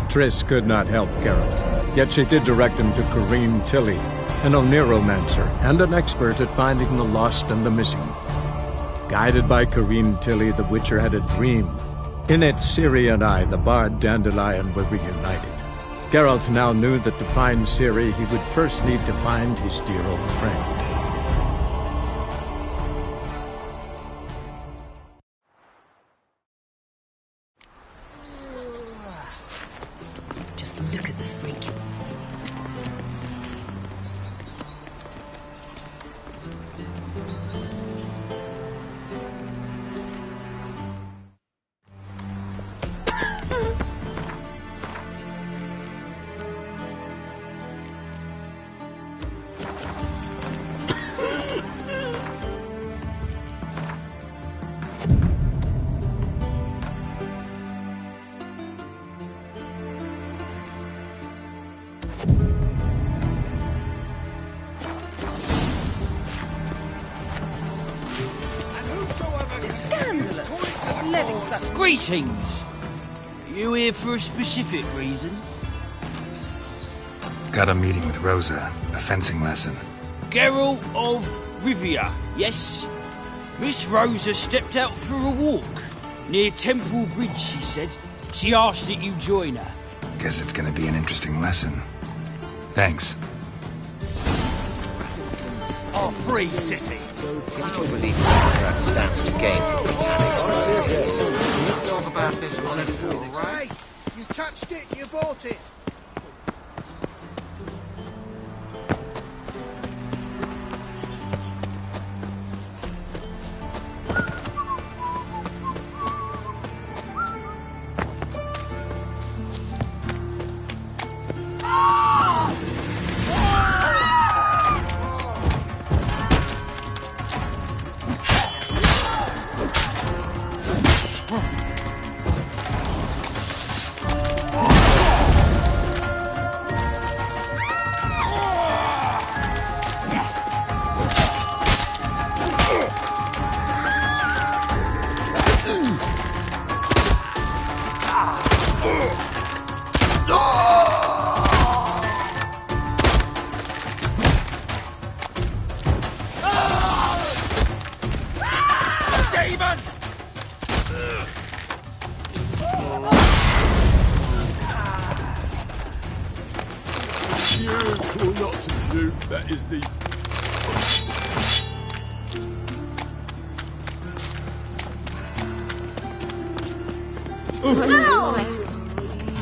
Triss could not help Geralt, yet she did direct him to Corrine Tilly, an Oniromancer and an expert at finding the lost and the missing. Guided by Corrine Tilly, the Witcher had a dream. In it, Ciri and I, the bard Dandelion, were reunited. Geralt now knew that to find Ciri, he would first need to find his dear old friend. Just look at the freak. Greetings! You here for a specific reason? Got a meeting with Rosa, a fencing lesson. Geralt of Rivia, yes? Miss Rosa stepped out for a walk. Near Temple Bridge, she said. She asked that you join her. Guess it's gonna be an interesting lesson. Thanks. Our free city! Little belief that stands to gain from mechanics. Talk about this one before, right? Hey, you touched it, you bought it. That is the...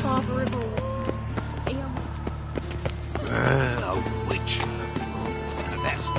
Father of all. A witch. That's the...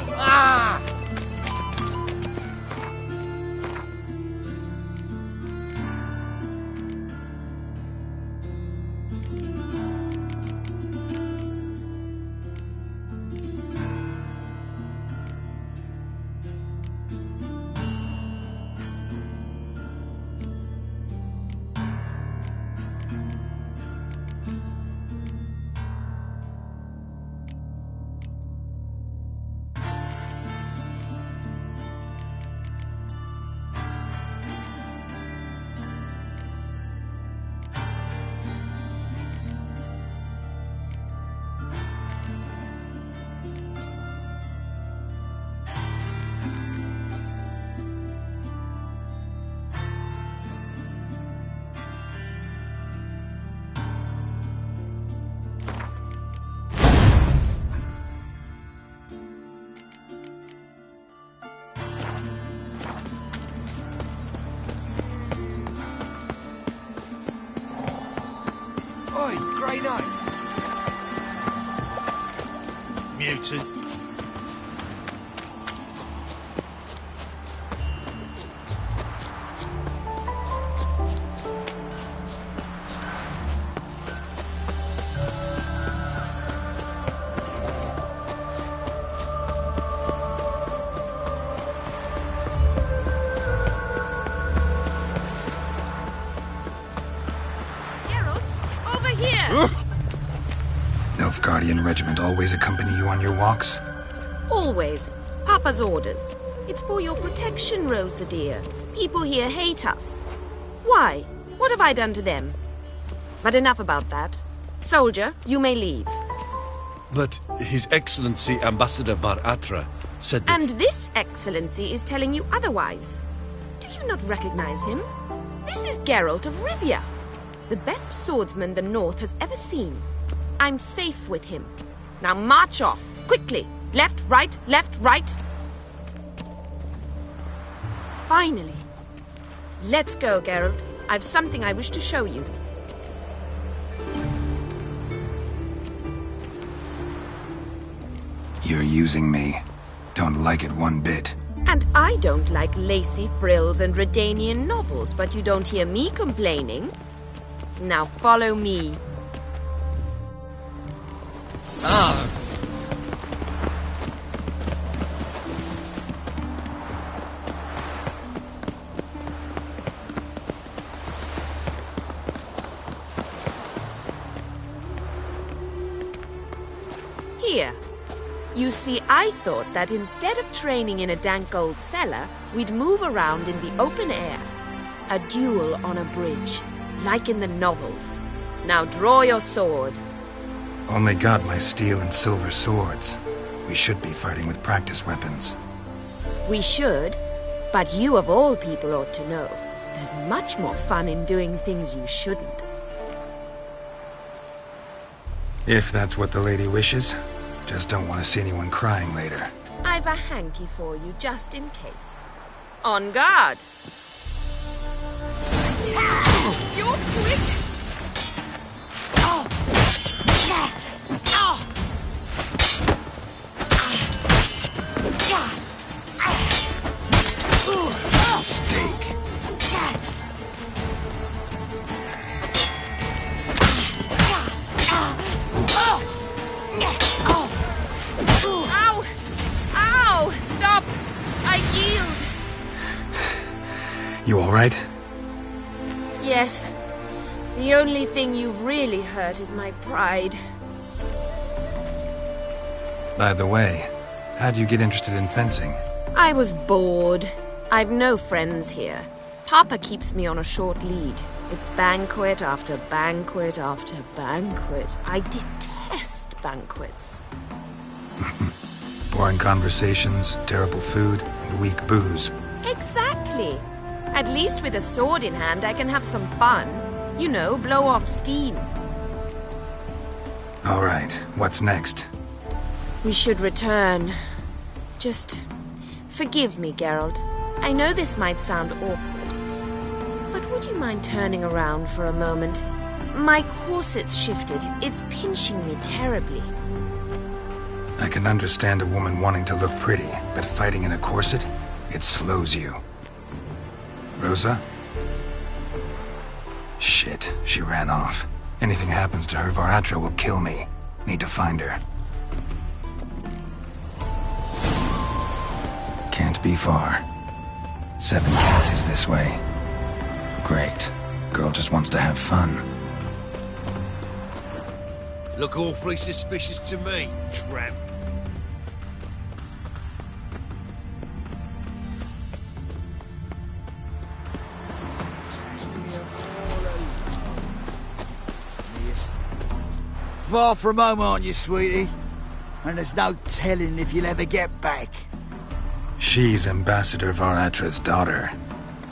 Oi, Grey Knight! Mutant. Nilfgaardian regiment always accompany you on your walks? Always. Papa's orders. It's for your protection, Rosa dear. People here hate us. Why? What have I done to them? But enough about that. Soldier, you may leave. But His Excellency Ambassador Var Atra said that... And this excellency is telling you otherwise. Do you not recognize him? This is Geralt of Rivia, the best swordsman the North has ever seen. I'm safe with him. Now march off, quickly. Left, right, left, right. Finally. Let's go, Geralt. I've something I wish to show you. You're using me. Don't like it one bit. And I don't like lacy frills and Redanian novels, but you don't hear me complaining. Now follow me. Here. You see, I thought that instead of training in a dank old cellar, we'd move around in the open air. A duel on a bridge, like in the novels. Now draw your sword. Only got my steel and silver swords. We should be fighting with practice weapons. We should, but you of all people ought to know. There's much more fun in doing things you shouldn't. If that's what the lady wishes. Just don't want to see anyone crying later. I've a hanky for you, just in case. On guard! You're quick! Mistake. Ow! Ow! Stop! I yield! You all right? Yes. The only thing you've really hurt is my pride. By the way, how'd you get interested in fencing? I was bored. I've no friends here. Papa keeps me on a short lead. It's banquet after banquet after banquet. I detest banquets. Boring conversations, terrible food, and weak booze. Exactly. At least with a sword in hand, I can have some fun. You know, blow off steam. All right, what's next? We should return. Just forgive me, Geralt. I know this might sound awkward, but would you mind turning around for a moment? My corset's shifted. It's pinching me terribly. I can understand a woman wanting to look pretty, but fighting in a corset, it slows you. Rosa? Shit, she ran off. Anything happens to her, Var Atra will kill me. Need to find her. Can't be far. 7 cats is this way. Great. Girl just wants to have fun. Look awfully suspicious to me, tramp. Far from home, aren't you, sweetie? And there's no telling if you'll ever get back. She's Ambassador Var Atra's daughter.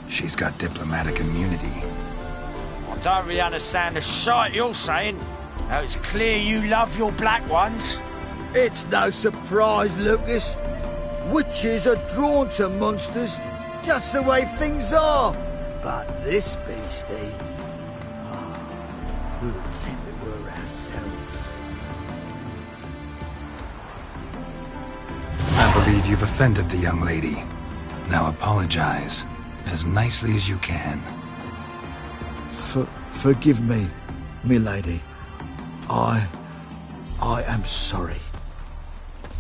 She's got diplomatic immunity. I don't really understand the shite you're saying. Now it's clear you love your black ones. It's no surprise, Lucas. Witches are drawn to monsters, just the way things are. But this beastie... we would think we were ourselves. I believe you've offended the young lady. Now apologize, as nicely as you can. Forgive me, milady. I am sorry.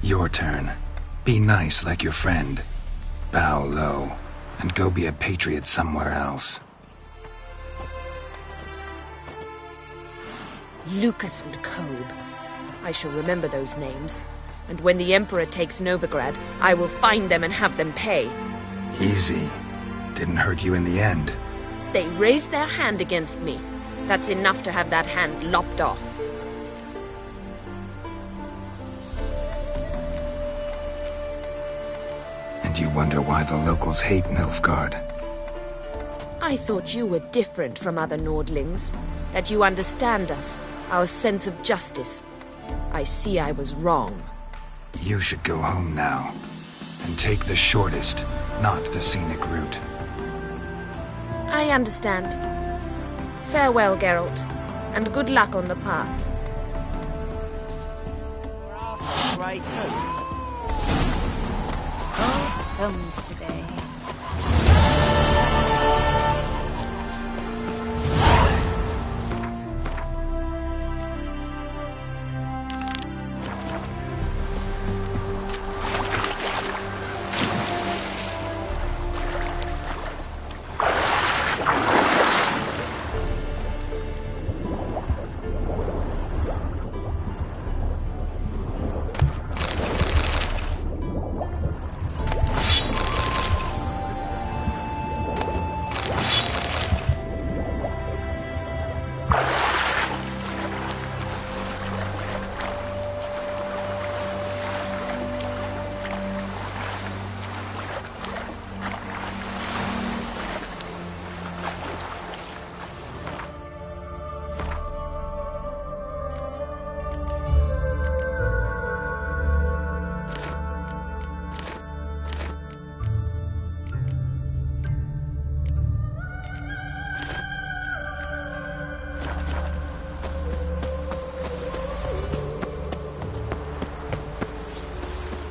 Your turn. Be nice like your friend. Bow low, and go be a patriot somewhere else. Lucas and Kobe. I shall remember those names. And when the Emperor takes Novigrad, I will find them and have them pay. Easy. Didn't hurt you in the end. They raised their hand against me. That's enough to have that hand lopped off. And you wonder why the locals hate Nilfgaard? I thought you were different from other Nordlings. That you understand us, our sense of justice. I see I was wrong. You should go home now. And take the shortest, not the scenic route. I understand. Farewell, Geralt. And good luck on the path. Right too. Thumbs today.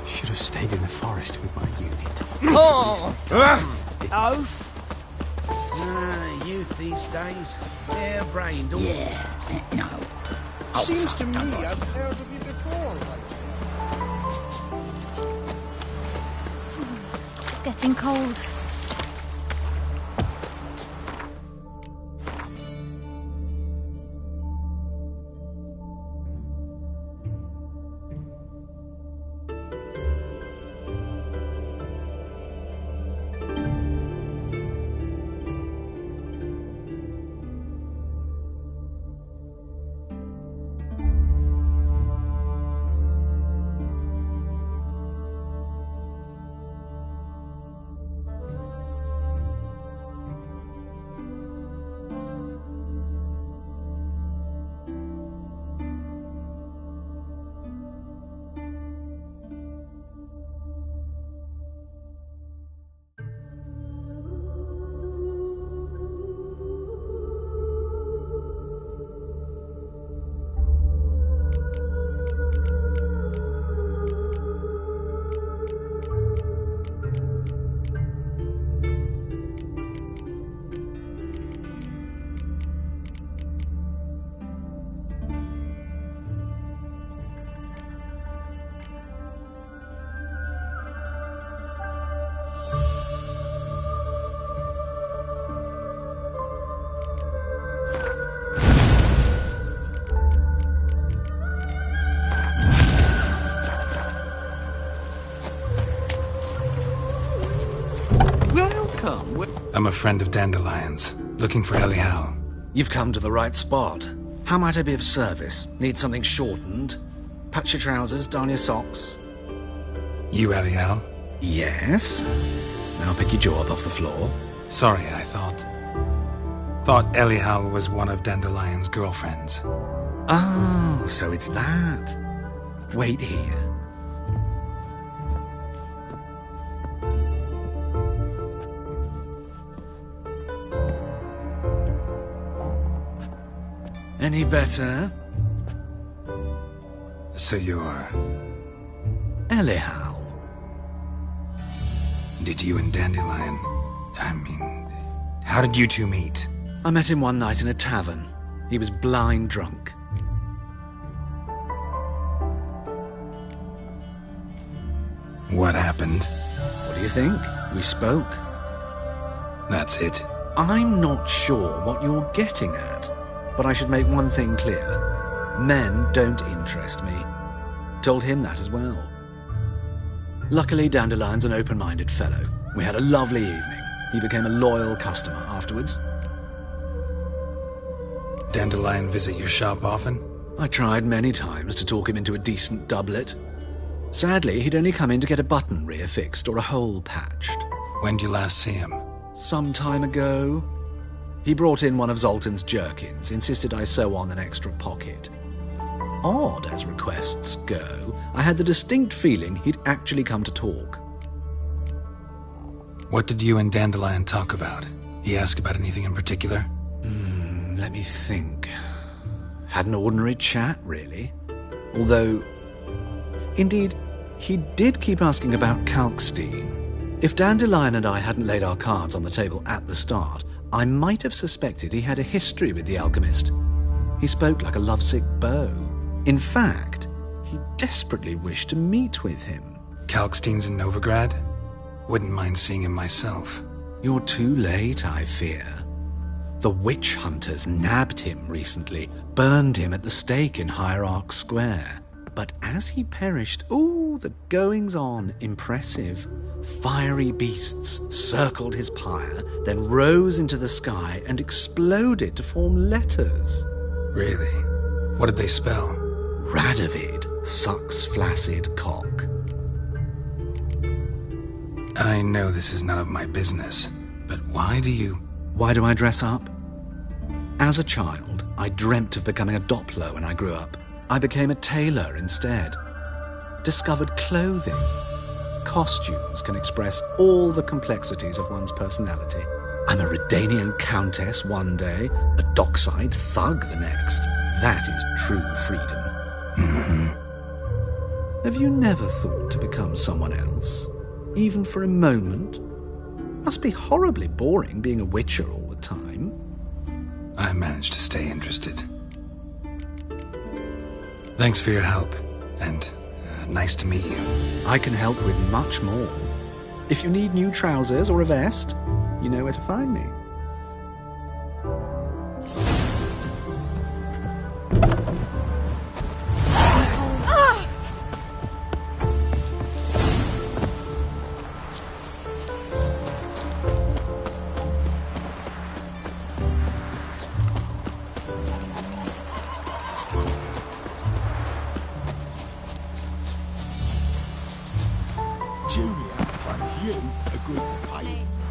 Should have stayed in the forest with my unit. Oath? Youth these days. Hair-brained. Yeah, no. Seems to me I've heard of you before. It's getting cold. I'm a friend of Dandelion's, looking for Elial. You've come to the right spot. How might I be of service? Need something shortened? Patch your trousers, darn your socks. You Elial? Yes? Now pick your jaw up off the floor. Sorry, I thought Elial was one of Dandelion's girlfriends. Oh, so it's that. Wait here. Any better? So you're... Elial. Did you and Dandelion... how did you two meet? I met him one night in a tavern. He was blind drunk. What happened? What do you think? We spoke. That's it? I'm not sure what you're getting at, but I should make one thing clear. Men don't interest me. Told him that as well. Luckily, Dandelion's an open-minded fellow. We had a lovely evening. He became a loyal customer afterwards. Dandelion visit your shop often? I tried many times to talk him into a decent doublet. Sadly, he'd only come in to get a button reaffixed or a hole patched. When did you last see him? Some time ago. He brought in one of Zoltan's jerkins, insisted I sew on an extra pocket. Odd as requests go, I had the distinct feeling he'd actually come to talk. What did you and Dandelion talk about? He asked about anything in particular? Let me think. Had an ordinary chat, really. Although, indeed, he did keep asking about Kalkstein. If Dandelion and I hadn't laid our cards on the table at the start, I might have suspected he had a history with the alchemist. He spoke like a lovesick beau. In fact, he desperately wished to meet with him. Kalkstein's in Novigrad? Wouldn't mind seeing him myself. You're too late, I fear. The witch hunters nabbed him recently, burned him at the stake in Hierarch Square. But as he perished, the goings-on, impressive. Fiery beasts circled his pyre, then rose into the sky and exploded to form letters. Really? What did they spell? Radovid sucks flaccid cock. I know this is none of my business, but why do I dress up? As a child, I dreamt of becoming a Doppler when I grew up. I became a tailor instead. Discovered clothing. Costumes can express all the complexities of one's personality. I'm a Redanian countess one day, a dockside thug the next. That is true freedom. Have you never thought to become someone else? Even for a moment? Must be horribly boring being a witcher all the time. I managed to stay interested. Thanks for your help, and nice to meet you. I can help with much more. If you need new trousers or a vest, you know where to find me.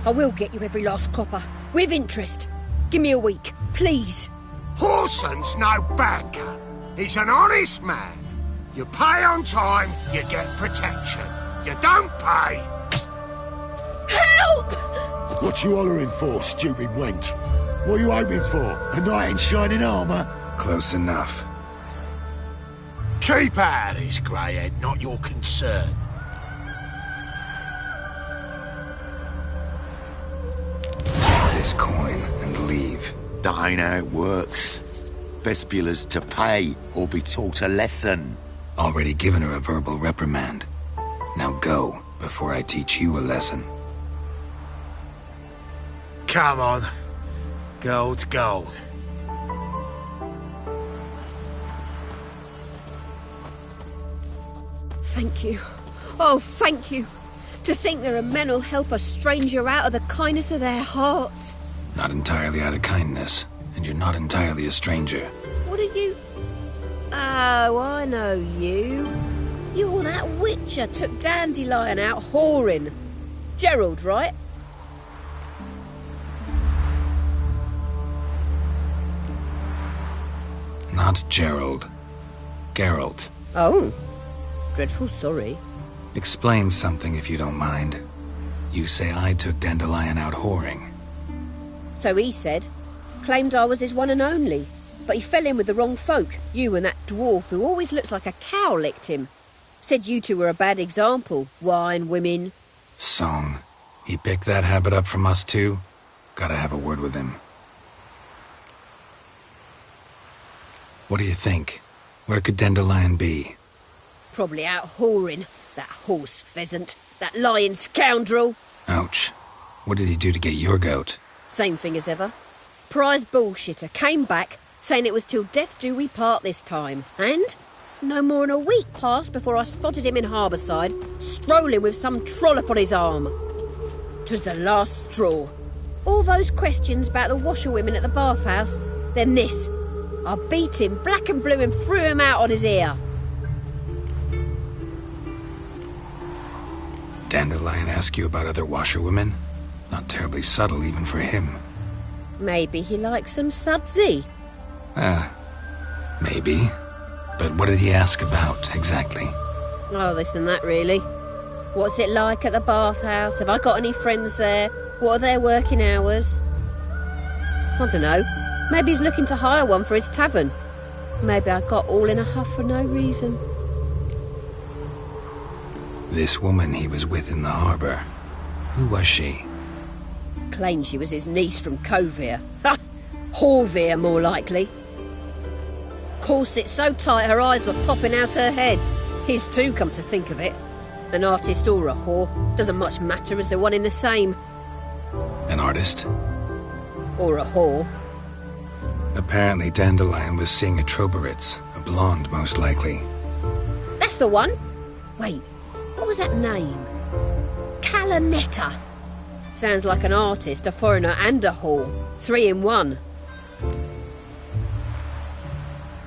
I will get you every last copper, with interest. Give me a week, please. Horson's no banker. He's an honest man. You pay on time, you get protection. You don't pay... Help! What you hollering for, stupid wench? What are you hoping for? A knight in shining armour? Close enough. Keep out of this, greyhead, not your concern. This coin and leave. That ain't how it works. Vespula's to pay or be taught a lesson. Already given her a verbal reprimand. Now go, before I teach you a lesson. Come on. Gold's gold. Thank you. Oh, thank you. To think there are men who'll help a stranger out of the kindness of their hearts. Not entirely out of kindness, and you're not entirely a stranger. What are you... Oh, I know you. You're that witcher took Dandelion out whoring. Gerald, right? Not Gerald. Geralt. Oh. Dreadful sorry. Explain something if you don't mind. You say I took Dandelion out whoring. So he said. Claimed I was his one and only. But he fell in with the wrong folk. You and that dwarf who always looks like a cow licked him. Said you two were a bad example. Wine, women. Song. He picked that habit up from us too? Gotta have a word with him. What do you think? Where could Dandelion be? Probably out whoring. That horse pheasant. That lying scoundrel. Ouch. What did he do to get your goat? Same thing as ever. Prize bullshitter came back, saying it was till death do we part this time. And no more than a week passed before I spotted him in Harbourside, strolling with some trollop on his arm. 'Twas the last straw. All those questions about the washerwomen at the bathhouse, then this. I beat him black and blue and threw him out on his ear. Dandelion ask you about other washerwomen? Not terribly subtle even for him. Maybe he likes some sudsy. Maybe. But what did he ask about, exactly? Oh, this and that, really. What's it like at the bathhouse? Have I got any friends there? What are their working hours? I don't know. Maybe he's looking to hire one for his tavern. Maybe I got all in a huff for no reason. This woman he was with in the harbour, who was she? Claimed she was his niece from Kovir. Ha! Horvir, more likely. Corset so tight her eyes were popping out her head. His too, come to think of it. An artist or a whore. Doesn't much matter as they're one in the same. An artist? Or a whore. Apparently Dandelion was seeing a Troberitz, a blonde most likely. That's the one. Wait, what was that name? Calanetta. Sounds like an artist, a foreigner and a whore. 3 in 1.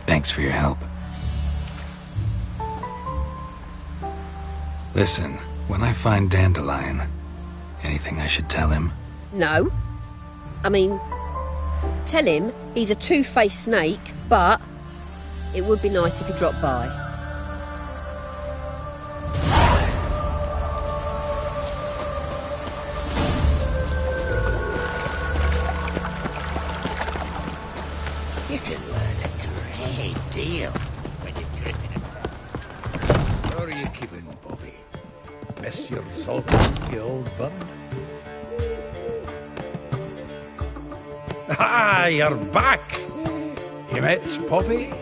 Thanks for your help. Listen, when I find Dandelion, anything I should tell him? No. I mean, tell him he's a two-faced snake, but it would be nice if he dropped by. You can learn a great deal when you're gripping it. How are you keeping, Bobby? Miss your Zoltan, you old bird? Ah, you're back! You met Poppy?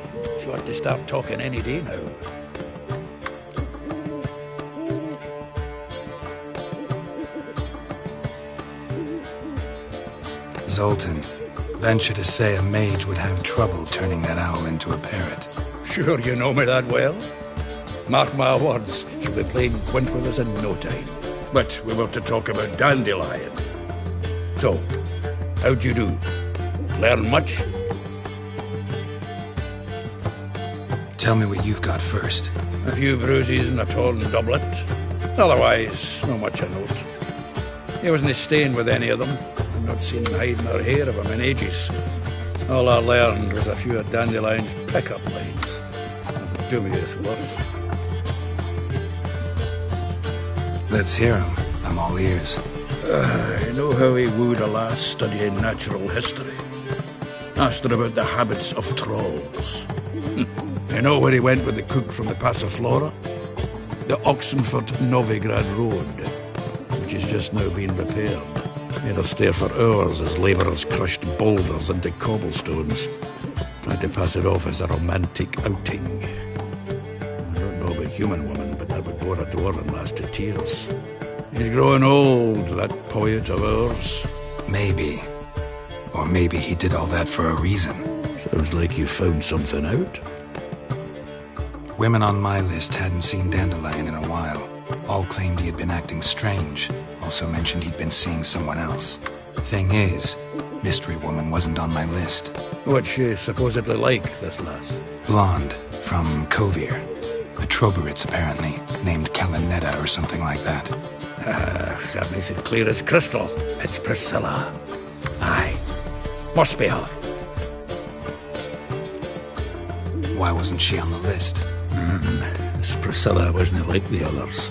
She ought to start talking any day now. Zoltan. Venture to say a mage would have trouble turning that owl into a parrot. Sure you know me that well? Mark my words, she'll be playing quint with us in no time. But we were to talk about Dandelion. So, how'd you do? Learn much? Tell me what you've got first. A few bruises and a torn doublet. Otherwise, not much a note. He wasn't staying with any of them. I've not seen hide nor hair of him in ages. All I learned was a few of Dandelion's pick-up lines. Dubious worth. Let's hear him. I'm all ears. I know how he wooed a lass studying natural history. Asked her about the habits of trolls. You know where he went with the cook from the Passiflora? The Oxenford-Novigrad Road, which is just now being repaired. He had to stare for hours as labourers crushed boulders into cobblestones, tried to pass it off as a romantic outing. I don't know about human women, but that would bore a dwarven lass to tears. He's growing old, that poet of ours. Maybe. Or maybe he did all that for a reason. Sounds like you found something out. Women on my list hadn't seen Dandelion in a while. All claimed he had been acting strange. Also mentioned he'd been seeing someone else. Thing is, Mystery Woman wasn't on my list. What's she supposedly like, this lass? Blonde, from Kovir. A Troberitz, apparently, named Calanetta or something like that. That makes it clear as crystal. It's Priscilla. Aye. Must be her. Why wasn't she on the list? This Priscilla wasn't like the others.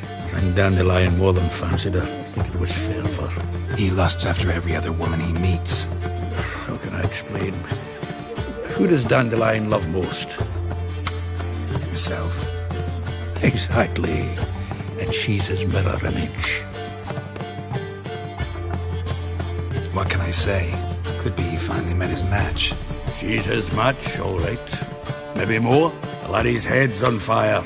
I think Dandelion more than fancied her. I think it was fervour. He lusts after every other woman he meets. How can I explain? Who does Dandelion love most? Himself. Exactly. And she's his mirror image. What can I say? Could be he finally met his match. She's his match, all right. Maybe more. The laddie's head's on fire.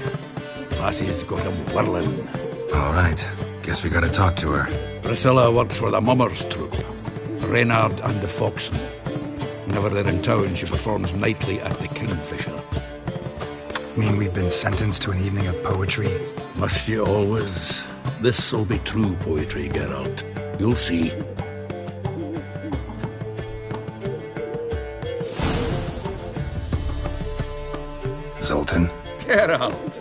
Lassie's got him whirling. All right. Guess we gotta talk to her. Priscilla works with a mummers troupe. Reynard and the Foxen. Whenever they're in town, she performs nightly at the Kingfisher. Mean we've been sentenced to an evening of poetry? Must you always? This'll be true poetry, Geralt. You'll see. Geralt!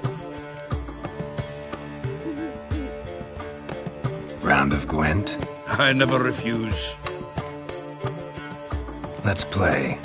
Round of Gwent? I never refuse. Let's play.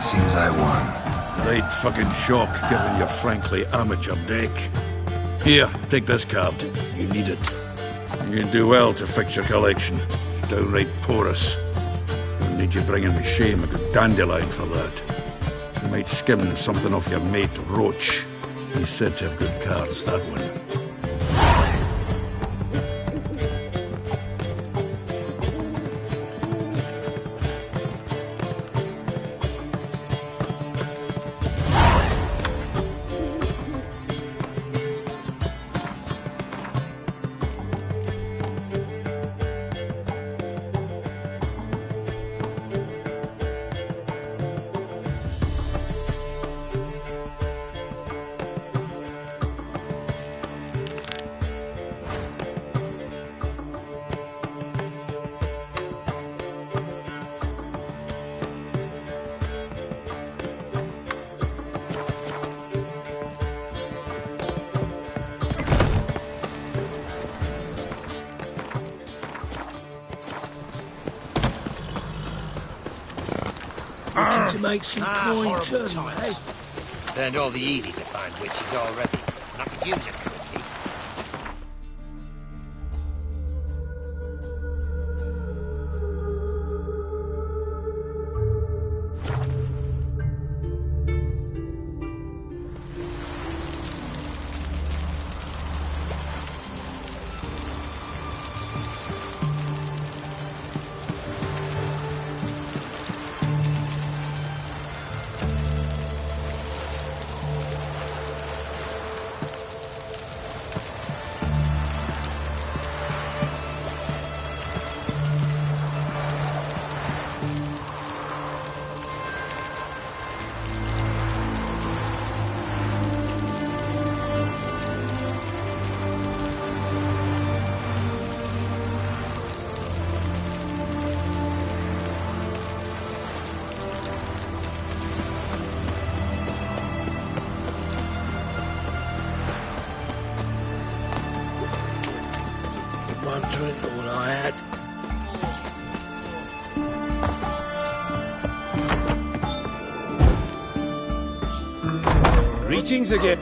Seems I won. Right fucking shock, given your frankly amateur deck. Here, take this card. You need it. You'd do well to fix your collection. It's downright porous. Wouldn't need you bringing me shame a good dandelion for that. You might skim something off your mate Roach. He's said to have good cards, that one. To make some coin turn, mate. Learned all the easy to find witches already, and I could use it quickly. I'll drink all I had. Greetings again.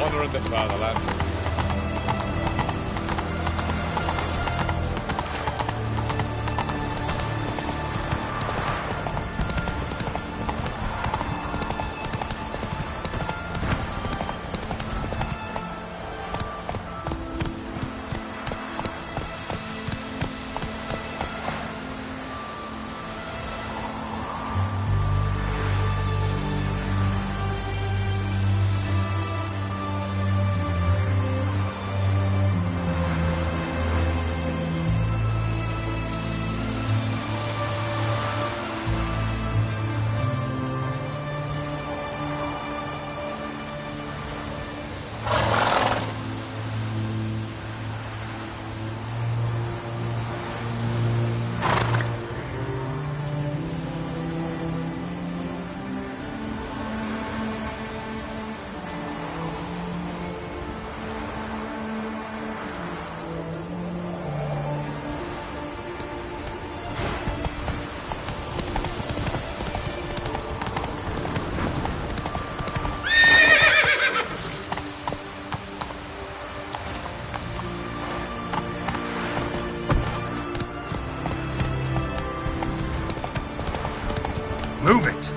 Honor of the fatherland. Move it!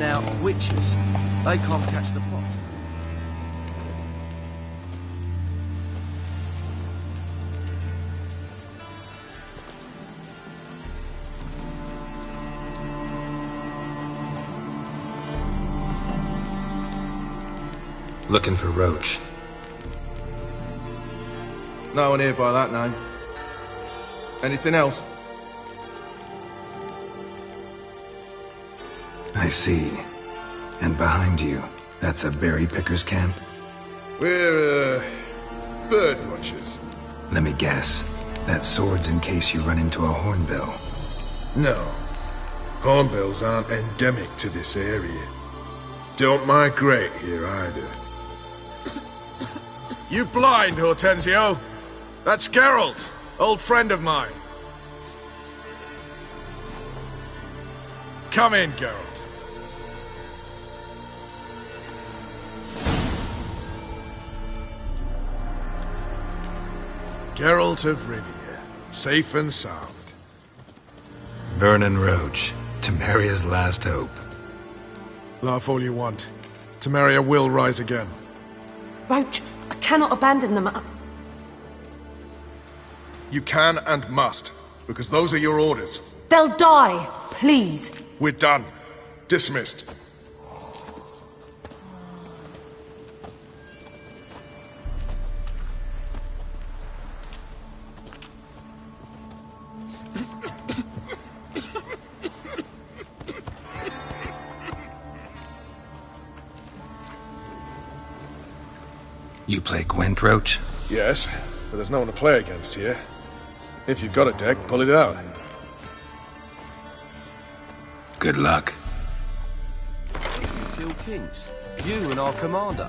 Now, witches, they can't catch the pot. Looking for Roach. No one here by that name. Anything else? I see. And behind you, that's a berry picker's camp? We're, bird watchers. Let me guess. That sword's in case you run into a hornbill. No. Hornbills aren't endemic to this area. Don't migrate here either. You blind, Hortensio? That's Geralt, old friend of mine. Come in, Geralt. Geralt of Rivia, safe and sound. Vernon Roach, Temeria's last hope. Laugh all you want. Temeria will rise again. Roach, I cannot abandon them. You can and must, because those are your orders. They'll die, please. We're done. Dismissed. You play Gwent, Roach? Yes, but there's no one to play against here. If you've got a deck, pull it out. Good luck. Kill kings. You and our commander.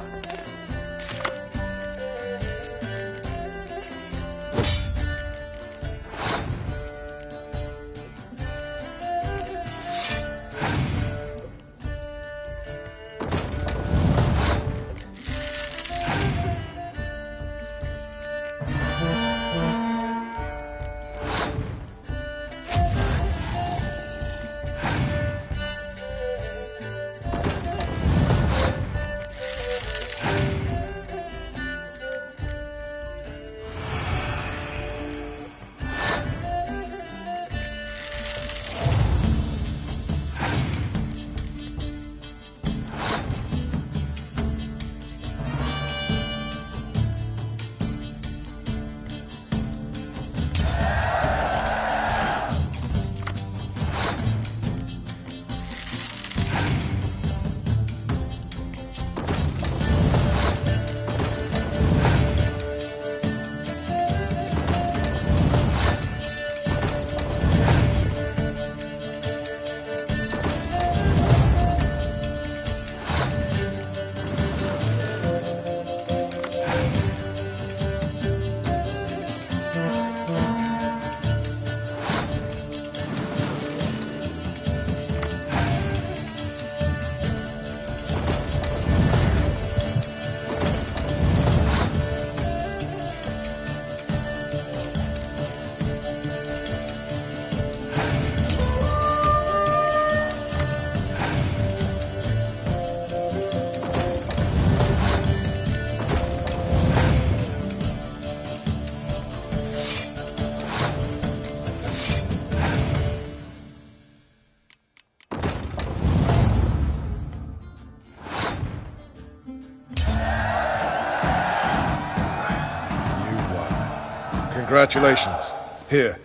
Congratulations. Here.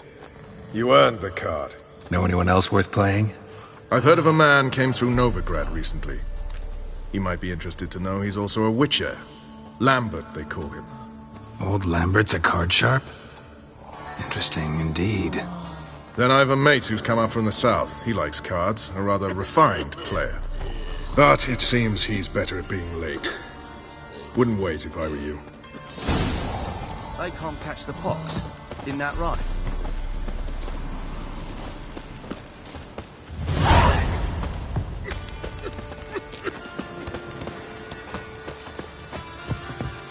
You earned the card. Know anyone else worth playing? I've heard of a man came through Novigrad recently. You might be interested to know he's also a witcher. Lambert, they call him. Old Lambert's a card sharp? Interesting indeed. Then I have a mate who's come up from the south. He likes cards, a rather refined player. But it seems he's better at being late. Wouldn't wait if I were you. They can't catch the pox. Isn't that right?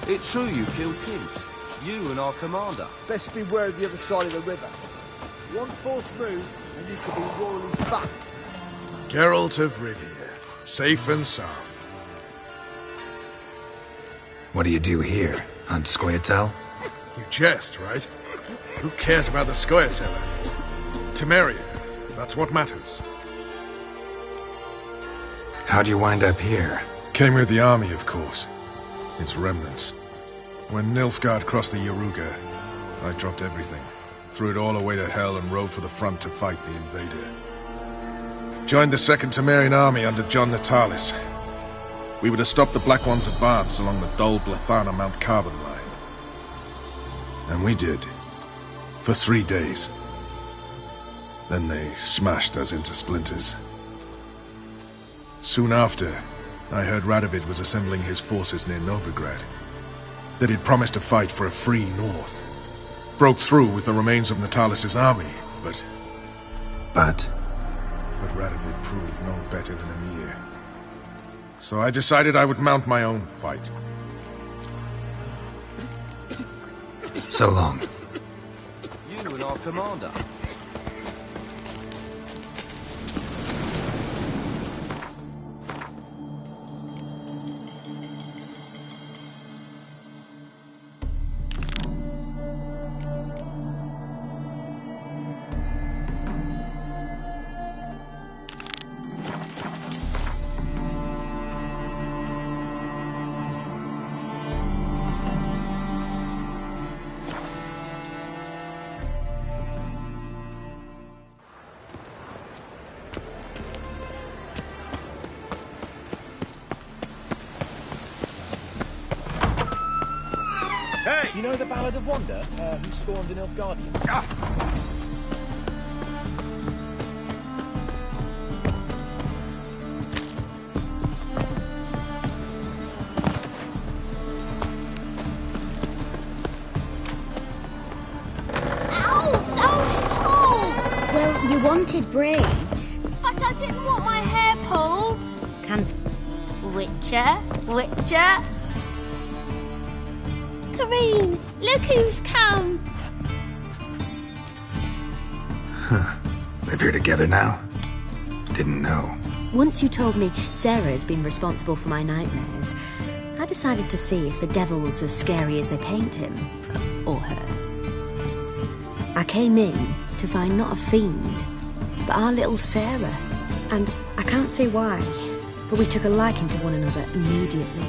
It's true you killed kings. You and our commander. Best beware of the other side of the river. One false move, and you could be royally fucked. Geralt of Rivia. Safe and sound. What do you do here? Hunt Scoia'tael? You jest, right? Who cares about the Scoia'tael? Temeria. That's what matters. How'd you wind up here? Came with the army, of course. Its remnants. When Nilfgaard crossed the Yaruga, I dropped everything. Threw it all away to hell and rode for the front to fight the invader. Joined the 2nd Temerian army under John Natalis. We were to stop the Black One's advance along the Dol Blathana Mount Carbon line. And we did. For 3 days. Then they smashed us into splinters. Soon after, I heard Radovid was assembling his forces near Novigrad. That he'd promised to fight for a free North. Broke through with the remains of Natalis' army, but Radovid proved no better than Emir. So I decided I would mount my own fight. So long. You and our commander. Hey! You know the Ballad of Wanda, who stormed an Nilfgaardian? Well, you wanted braids. But I didn't want my hair pulled. Can't. Witcher. Kareen, look who's come. Live here together now? Didn't know. Once you told me Sarah had been responsible for my nightmares, I decided to see if the devil's as scary as they paint him. Or her. I came in to find not a fiend, but our little Sarah. And I can't say why, but we took a liking to one another immediately.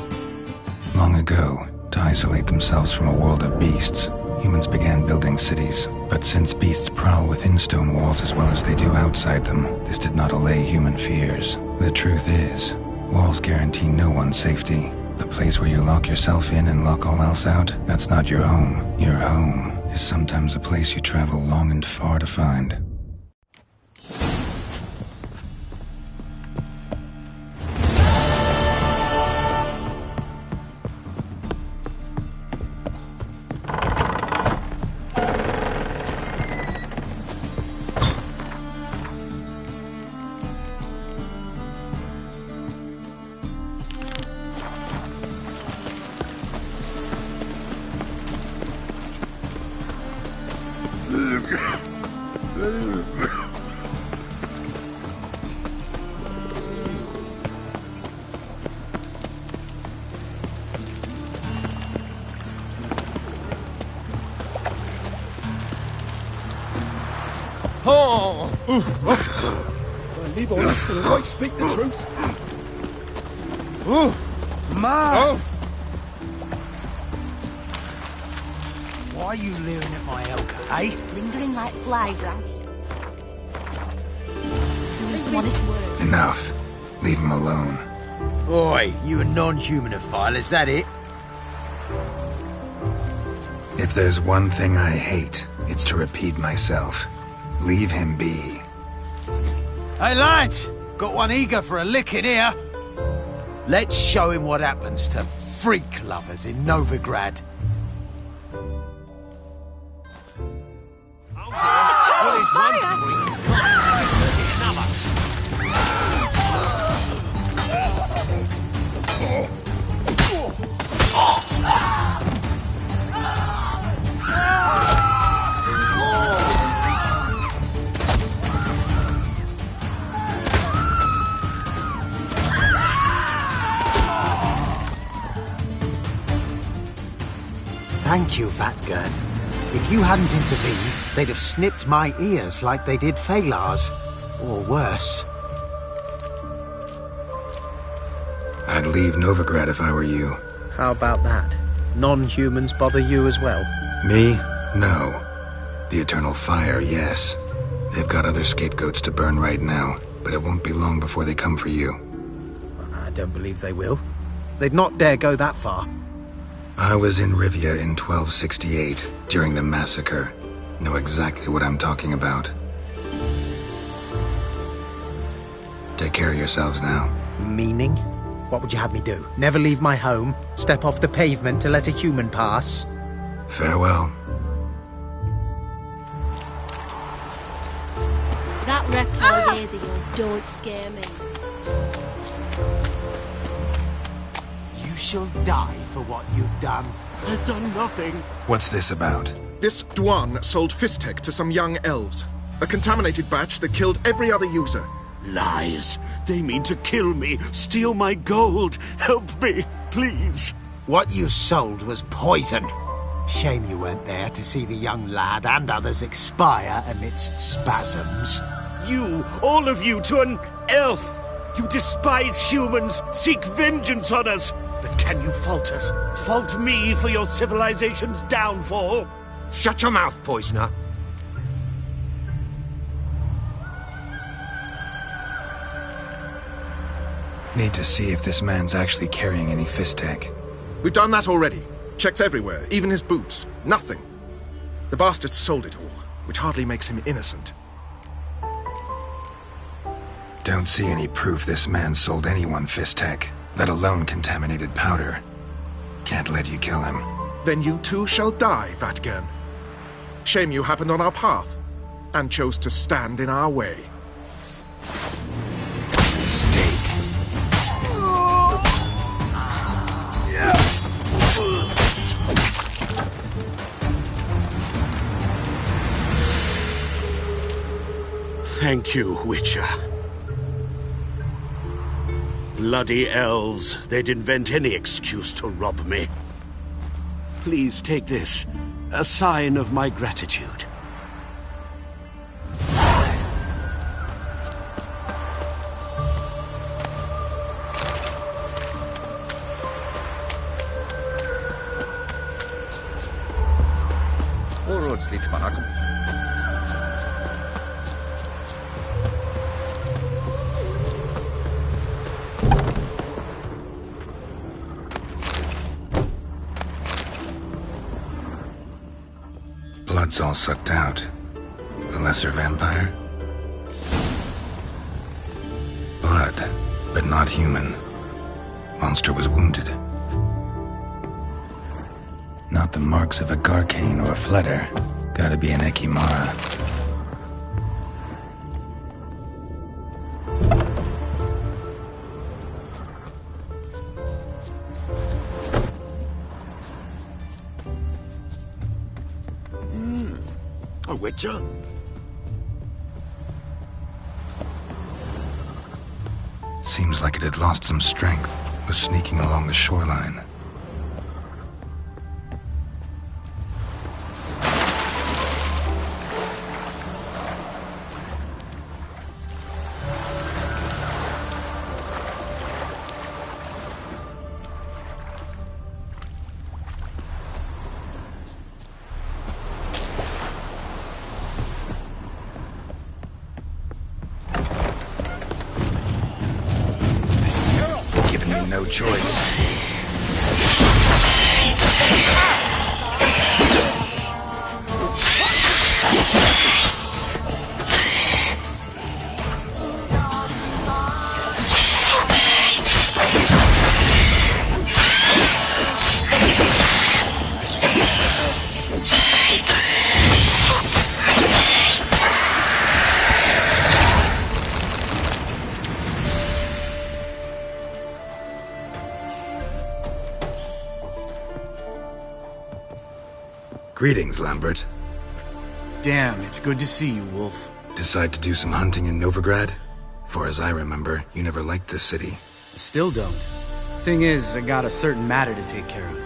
Long ago, to isolate themselves from a world of beasts, humans began building cities. But since beasts prowl within stone walls as well as they do outside them, this did not allay human fears. The truth is, walls guarantee no one's safety. The place where you lock yourself in and lock all else out, that's not your home. Your home is sometimes a place you travel long and far to find. Believe all this will always speak the truth. Ma! Why are you leering at my elder, eh? Lingering like flies, lads. Doing some honest work. Enough. Leave him alone. Oi, you a non-humanophile, is that it? If there's one thing I hate, it's to repeat myself. Leave him be. Hey, lads! Got one eager for a lick in here. Let's show him what happens to freak lovers in Novigrad. Thank you, Vatgern. If you hadn't intervened, they'd have snipped my ears like they did Phalar's. Or worse. I'd leave Novigrad if I were you. How about that? Non-humans bother you as well? Me? No. The Eternal Fire, yes. They've got other scapegoats to burn right now, but it won't be long before they come for you. I don't believe they will. They'd not dare go that far. I was in Rivia in 1268, during the massacre. Know exactly what I'm talking about. Take care of yourselves now. Meaning? What would you have me do? Never leave my home? Step off the pavement to let a human pass? Farewell. That reptile gaze of yours don't scare me. You shall die for what you've done. I've done nothing. What's this about? This Dwan sold Fistek to some young elves. A contaminated batch that killed every other user. Lies. They mean to kill me, steal my gold. Help me, please. What you sold was poison. Shame you weren't there to see the young lad and others expire amidst spasms. You, all of you, to an elf. You despise humans, seek vengeance on us. But can you fault us? Fault me for your civilization's downfall? Shut your mouth, poisoner. Need to see if this man's actually carrying any Fistek. We've done that already. Checked everywhere, even his boots. Nothing. The bastard sold it all, which hardly makes him innocent. Don't see any proof this man sold anyone Fistek, let alone contaminated powder. Can't let you kill him. Then you too shall die, Vatgern. Shame you happened on our path, and chose to stand in our way. Mistake. Thank you, Witcher. Bloody elves, they'd invent any excuse to rob me. Please take this, a sign of my gratitude. Blood's all sucked out. A lesser vampire? Blood, but not human. Monster was wounded. Not the marks of a Garcane or a Fletter. Gotta be an Ekimara. A Witcher? Seems like it had lost some strength. Was sneaking along the shoreline. No choice. Greetings, Lambert. Damn, it's good to see you, Wolf. Decide to do some hunting in Novigrad? For as I remember, you never liked this city. Still don't. Thing is, I got a certain matter to take care of.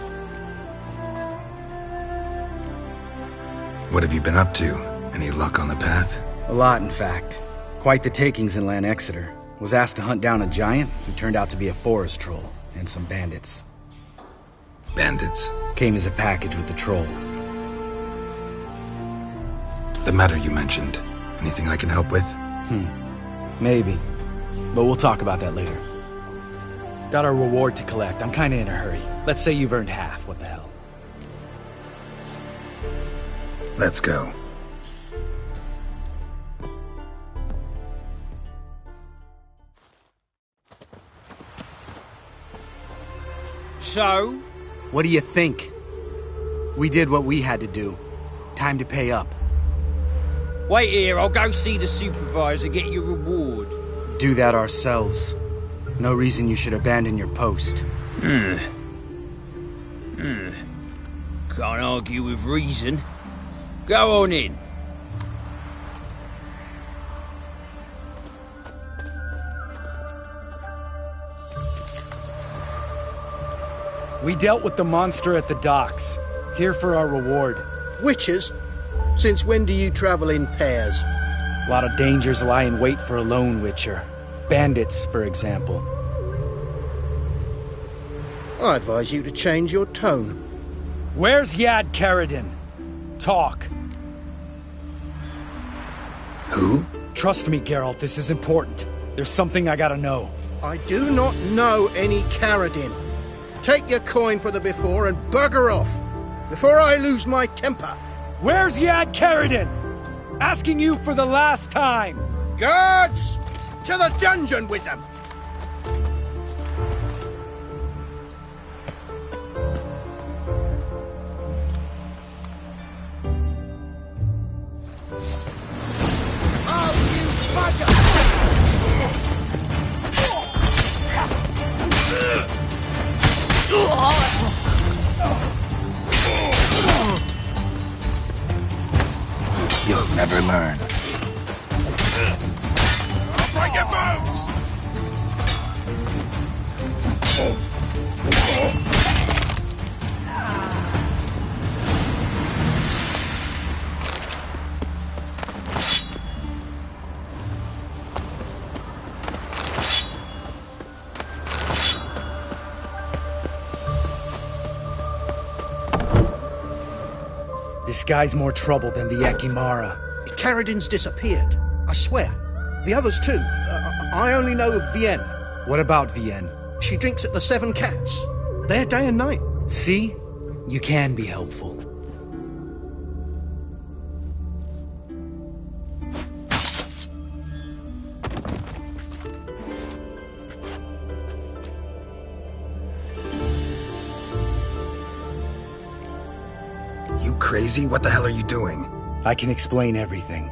What have you been up to? Any luck on the path? A lot, in fact. Quite the takings in Lan Exeter. Was asked to hunt down a giant who turned out to be a forest troll, and some bandits. Bandits? Came as a package with the troll. The matter you mentioned. Anything I can help with? Maybe. But we'll talk about that later. Got our reward to collect. I'm kinda in a hurry. Let's say you've earned half. What the hell? Let's go. So? What do you think? We did what we had to do. Time to pay up. Wait here, I'll go see the supervisor, get your reward. Do that ourselves. No reason you should abandon your post. Can't argue with reason. Go on in. We dealt with the monster at the docks. Here for our reward. Witches? Since when do you travel in pairs? A lot of dangers lie in wait for a lone witcher. Bandits, for example. I advise you to change your tone. Where's Yad Karadin? Talk. Who? Trust me, Geralt, this is important. There's something I gotta know. I do not know any Karadin. Take your coin for the before and bugger off, before I lose my temper. Where's Yad Karadin? Asking you for the last time. Guards! To the dungeon with them! Oh, you bugger! You'll never learn. Break your bones! This guy's more trouble than the Ekimara. Karadin's disappeared. I swear. The others too. I only know of Vienne. What about Vienne? She drinks at the Seven Cats. There day and night. See? You can be helpful. You crazy? What the hell are you doing? I can explain everything.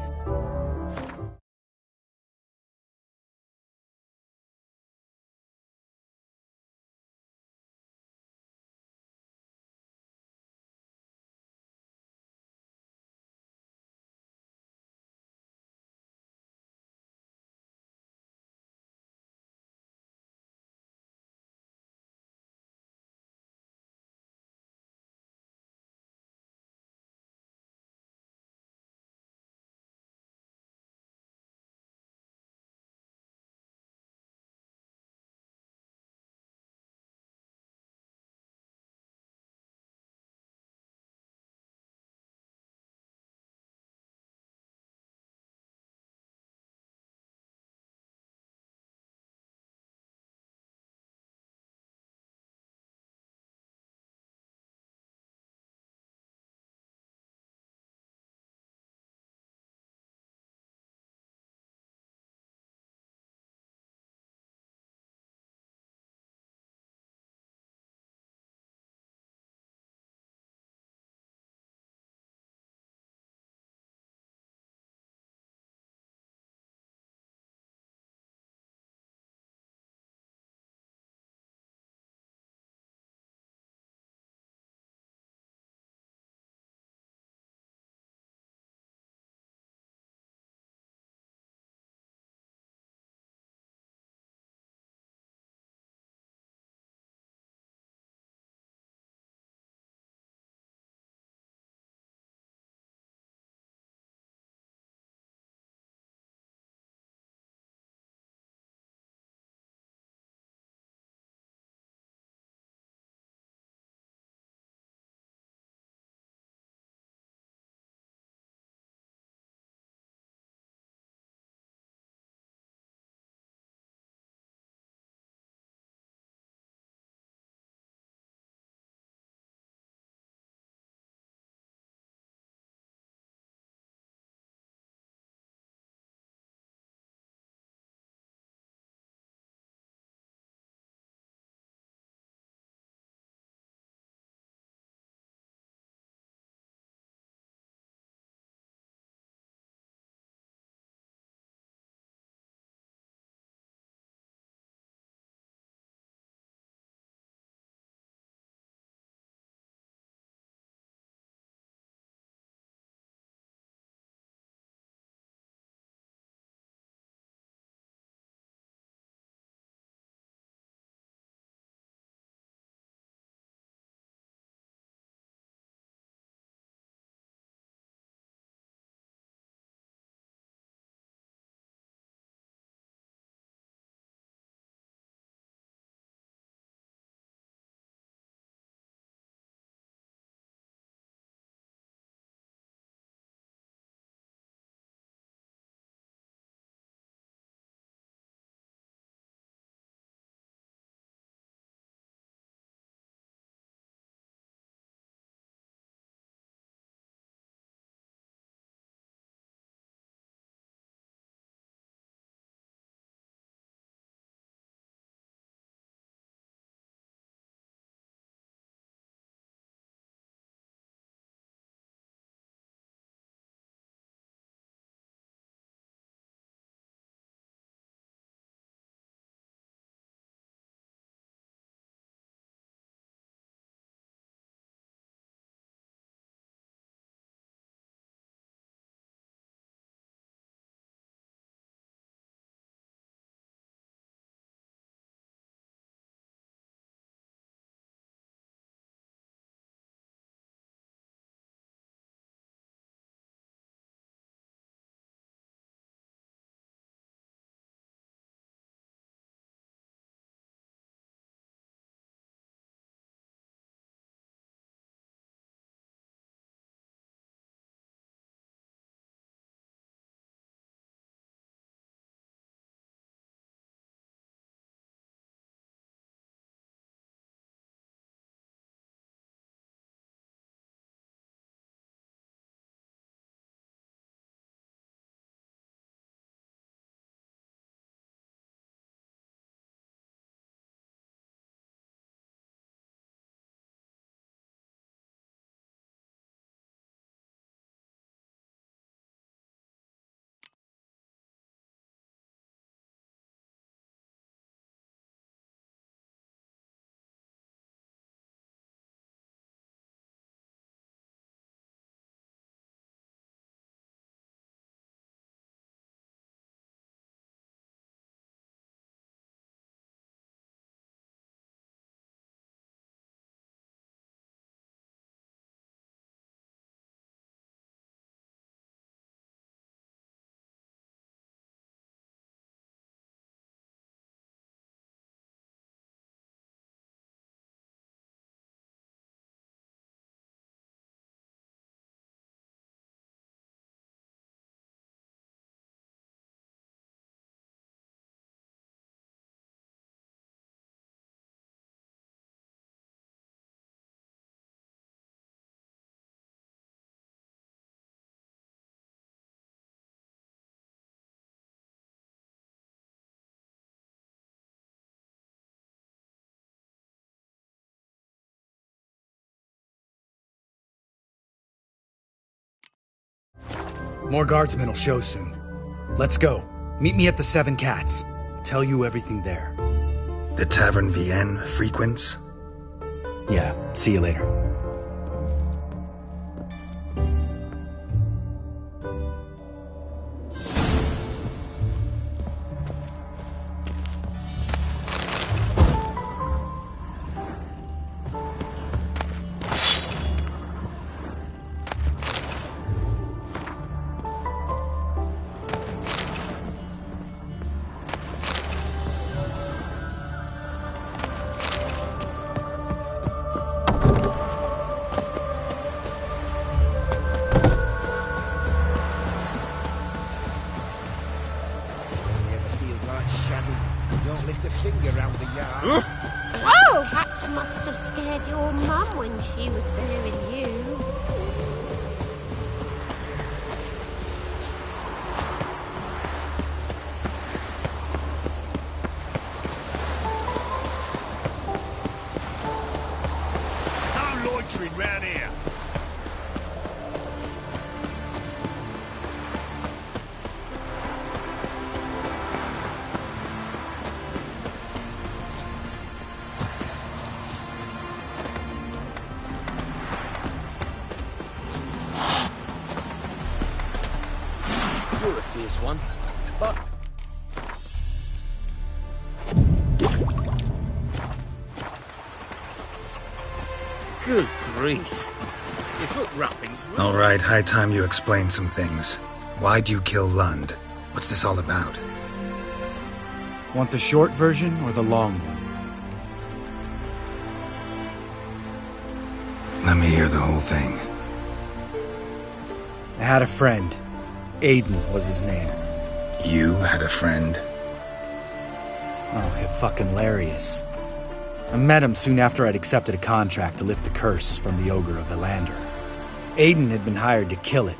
More guardsmen will show soon. Let's go. Meet me at the Seven Cats. Tell you everything there. The Tavern Vienne frequents? Yeah, see you later. Oh! That must have scared your mum when she was bearing you. No loitering round here. You're a fierce one, but... Good grief. Your foot wrappings. All right, high time you explain some things. Why'd you kill Lund? What's this all about? Want the short version or the long one? Let me hear the whole thing. I had a friend. Aiden was his name. You had a friend? Oh, he's fucking hilarious. I met him soon after I'd accepted a contract to lift the curse from the Ogre of Elander. Aiden had been hired to kill it.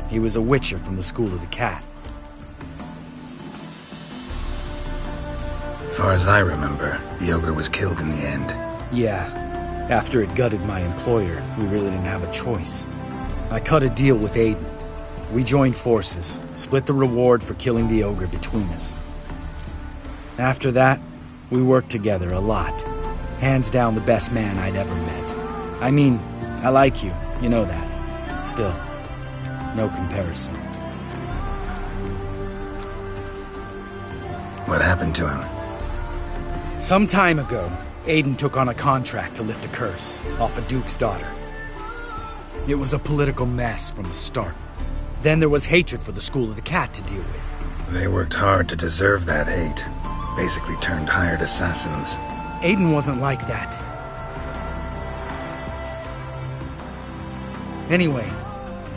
He was a witcher from the School of the Cat. Far as I remember, the ogre was killed in the end. Yeah. After it gutted my employer, we really didn't have a choice. I cut a deal with Aiden. We joined forces, split the reward for killing the ogre between us. After that, we worked together a lot. Hands down the best man I'd ever met. I mean, I like you, you know that. Still, no comparison. What happened to him? Some time ago, Aiden took on a contract to lift a curse off a duke's daughter. It was a political mess from the start. Then there was hatred for the School of the Cat to deal with. They worked hard to deserve that hate. Basically turned hired assassins. Aiden wasn't like that. Anyway,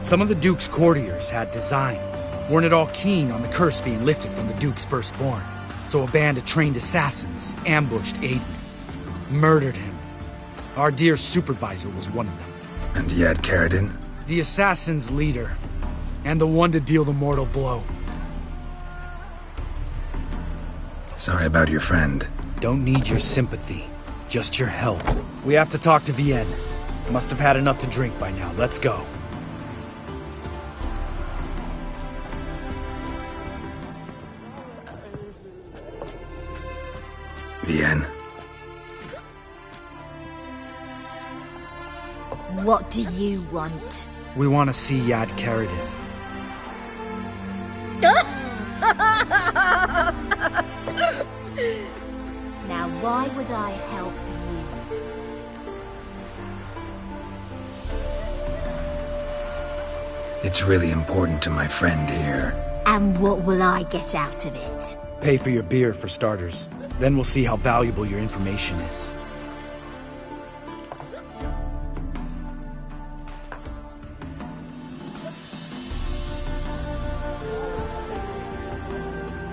some of the Duke's courtiers had designs. Weren't at all keen on the curse being lifted from the Duke's firstborn. So a band of trained assassins ambushed Aiden. Murdered him. Our dear supervisor was one of them. And you had Caradin? The assassin's leader. And the one to deal the mortal blow. Sorry about your friend. Don't need your sympathy. Just your help. We have to talk to Vienne. Must have had enough to drink by now. Let's go. Vienne. What do you want? We want to see Yad Caradin. Now, why would I help you? It's really important to my friend here. And what will I get out of it? Pay for your beer, for starters. Then we'll see how valuable your information is.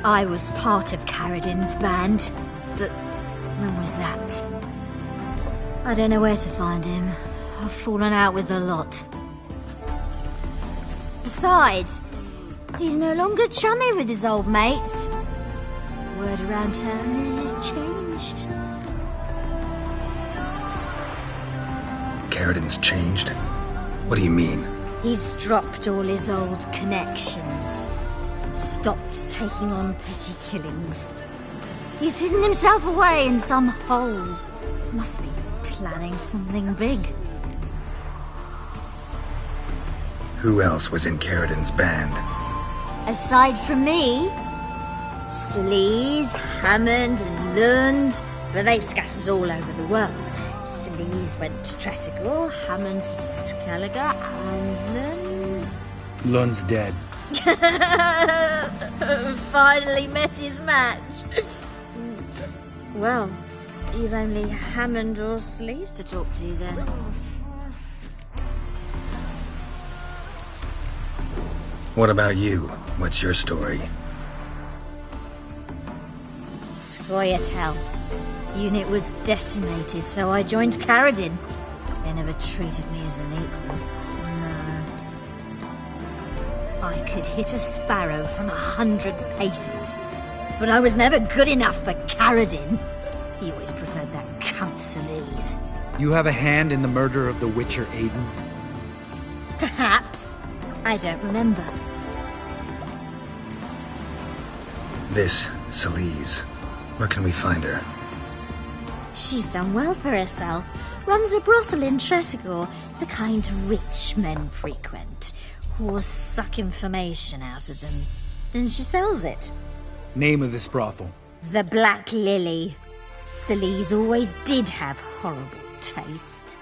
I was part of Caradin's band, but when was that? I don't know where to find him. I've fallen out with the lot. Besides, he's no longer chummy with his old mates. Word around town is he's changed. Caradin's changed? What do you mean? He's dropped all his old connections. Stopped taking on petty killings. He's hidden himself away in some hole. Must be planning something big. Who else was in Carradin's band? Aside from me, Sleaze, Hammond and Lund, but they've scattered all over the world. Sleaze went to Tretigor, Hammond to Skellige, and Lund... Lund's dead. Finally met his match. Well, you've only Hammond or Sleaze to talk to then. What about you? What's your story? Scoia'tael. Unit was decimated, so I joined Carradin. They never treated me as an equal. No. I could hit a sparrow from 100 paces, but I was never good enough for Carradin. He always preferred that cunt Sleaze. You have a hand in the murder of the Witcher Aiden? Perhaps. I don't remember. This Sleaze. Where can we find her? She's done well for herself. Runs a brothel in Tretigor, the kind rich men frequent. Whores suck information out of them. Then she sells it. Name of this brothel? The Black Lily. Sleaze always did have horrible taste.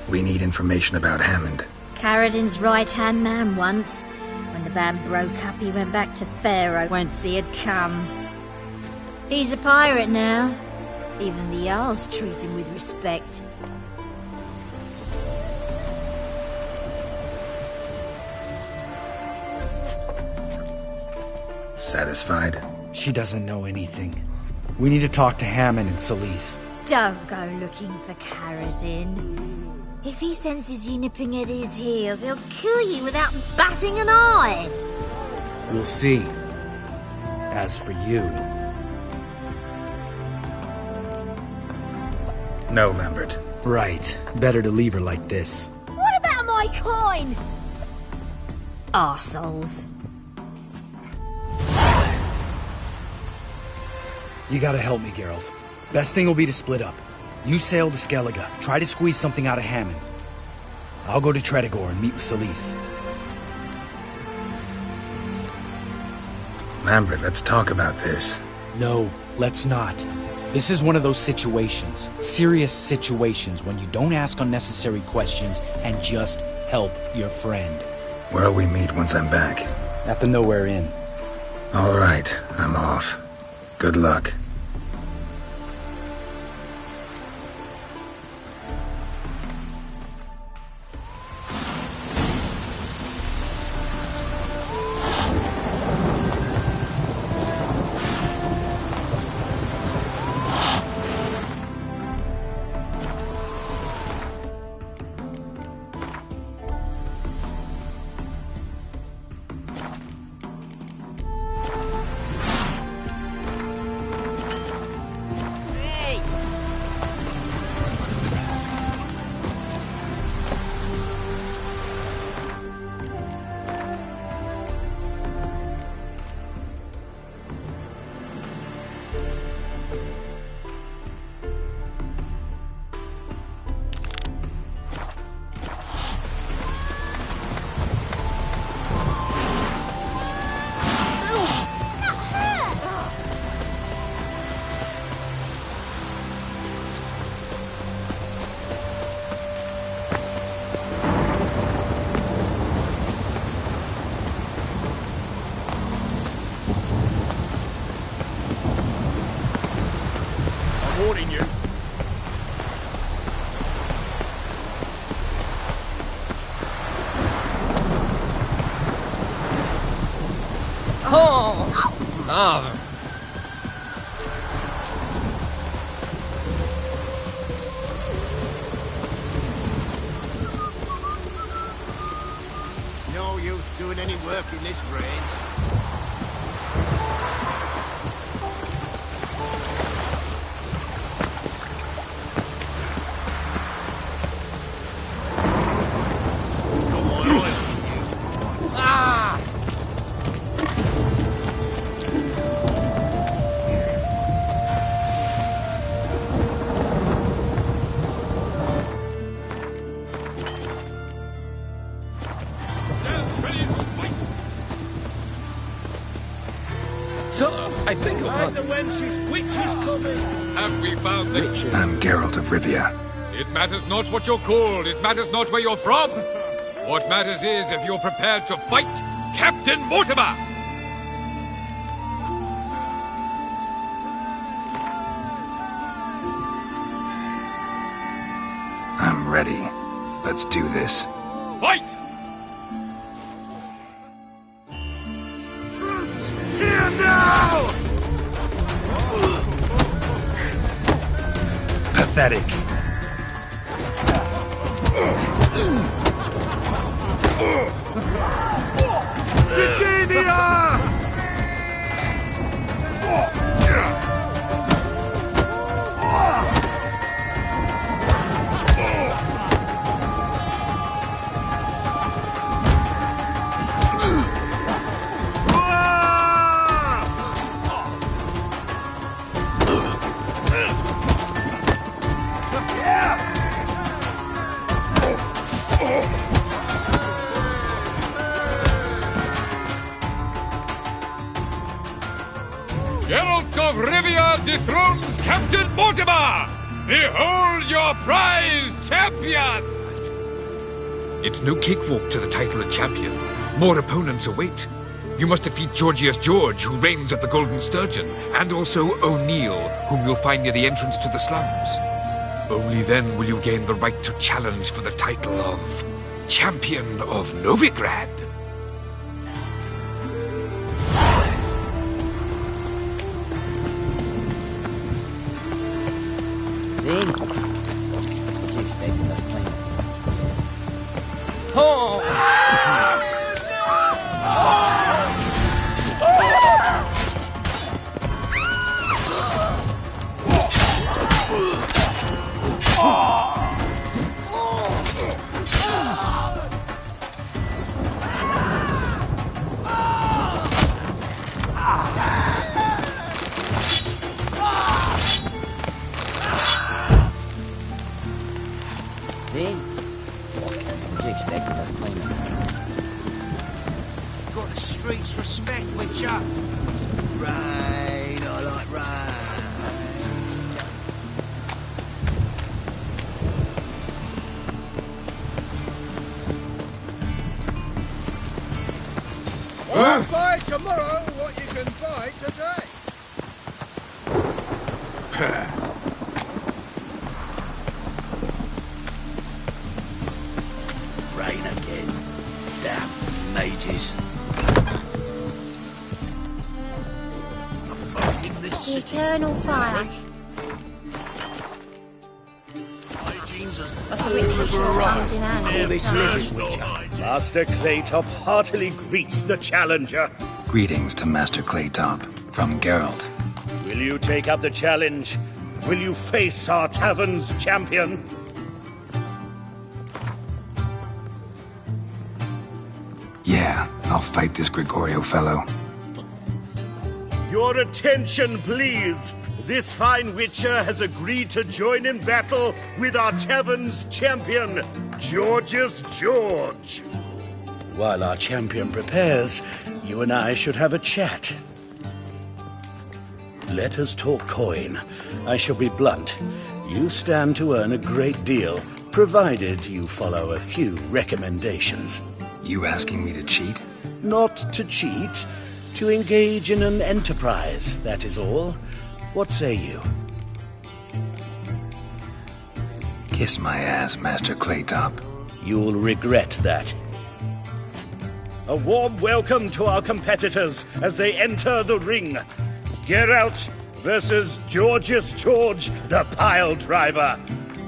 We need information about Hammond. Carradin's right-hand man once. When the band broke up, he went back to Pharaoh whence he had come. He's a pirate now. Even the Jarls treat him with respect. Satisfied? She doesn't know anything. We need to talk to Hammond and Sleaze. Don't go looking for Carradin. If he senses you nipping at his heels, he'll kill you without batting an eye. We'll see. As for you... No, Lambert. Right. Better to leave her like this. What about my coin? Arseholes. You gotta help me, Geralt. Best thing will be to split up. You sail to Skellige, try to squeeze something out of Hammond. I'll go to Tretigor and meet with Sleaze. Lambert, let's talk about this. No, let's not. This is one of those situations, serious situations, when you don't ask unnecessary questions and just help your friend. Where'll we meet once I'm back? At the Nowhere Inn. All right, I'm off. Good luck. Warning you. Oh, mother. No use doing any work in this range. So, I beg your Hide pardon. the wenches, witches coming! Have we found the... I'm Geralt of Rivia. It matters not what you're called. It matters not where you're from. What matters is if you're prepared to fight Captain Mortimer! I'm ready. Let's do this. Fight! Here now! Pathetic. Britannia! Geralt of Rivia dethrones Captain Mortimer! Behold your prize champion! It's no cakewalk to the title of champion. More opponents await. You must defeat Georgius George, who reigns at the Golden Sturgeon, and also O'Neill, whom you'll find near the entrance to the slums. Only then will you gain the right to challenge for the title of Champion of Novigrad. Then, what do you expect of us playing? Oh! Then, what do you expect of us playing? Got the streets respect, Witcher. Rain, I like rain. Buy tomorrow what you can buy today. Rain again. Damn mages. For fighting this city. Eternal fire. Hygiene's as That's a witch for a hand in hand. All this living, Witcher. Master Claytop heartily greets the challenger. Greetings to Master Claytop from Geralt. Will you take up the challenge? Will you face our tavern's champion? Yeah, I'll fight this Gregorio fellow. Your attention, please. This fine Witcher has agreed to join in battle with our tavern's champion, Georgius George. While our champion prepares, you and I should have a chat. Let us talk coin. I shall be blunt. You stand to earn a great deal, provided you follow a few recommendations. You asking me to cheat? Not to cheat, to engage in an enterprise, that is all. What say you? Kiss my ass, Master Claytop. You'll regret that. A warm welcome to our competitors as they enter the ring. Geralt versus Georgius George, the pile driver.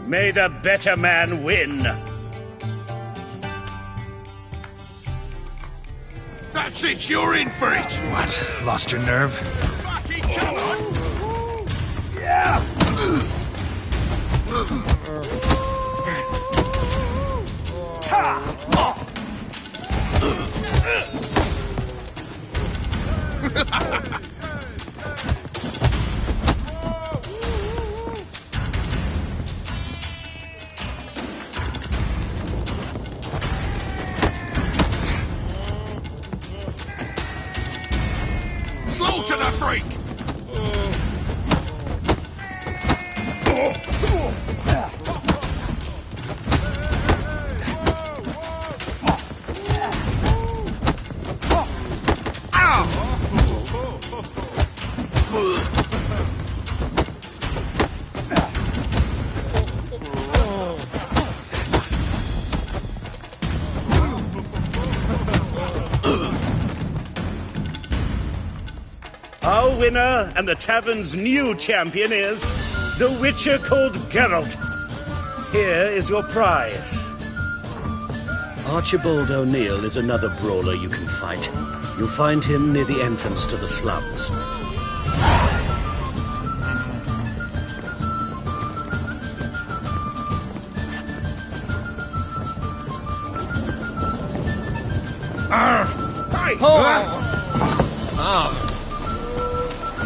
May the better man win. That's it, you're in for it! What? Lost your nerve? Fucking come on! Yeah! Slaughter the freak! Our winner and the tavern's new champion is the Witcher called Geralt. Here is your prize. Archibald O'Neill is another brawler you can fight. You'll find him near the entrance to the slums. Hey!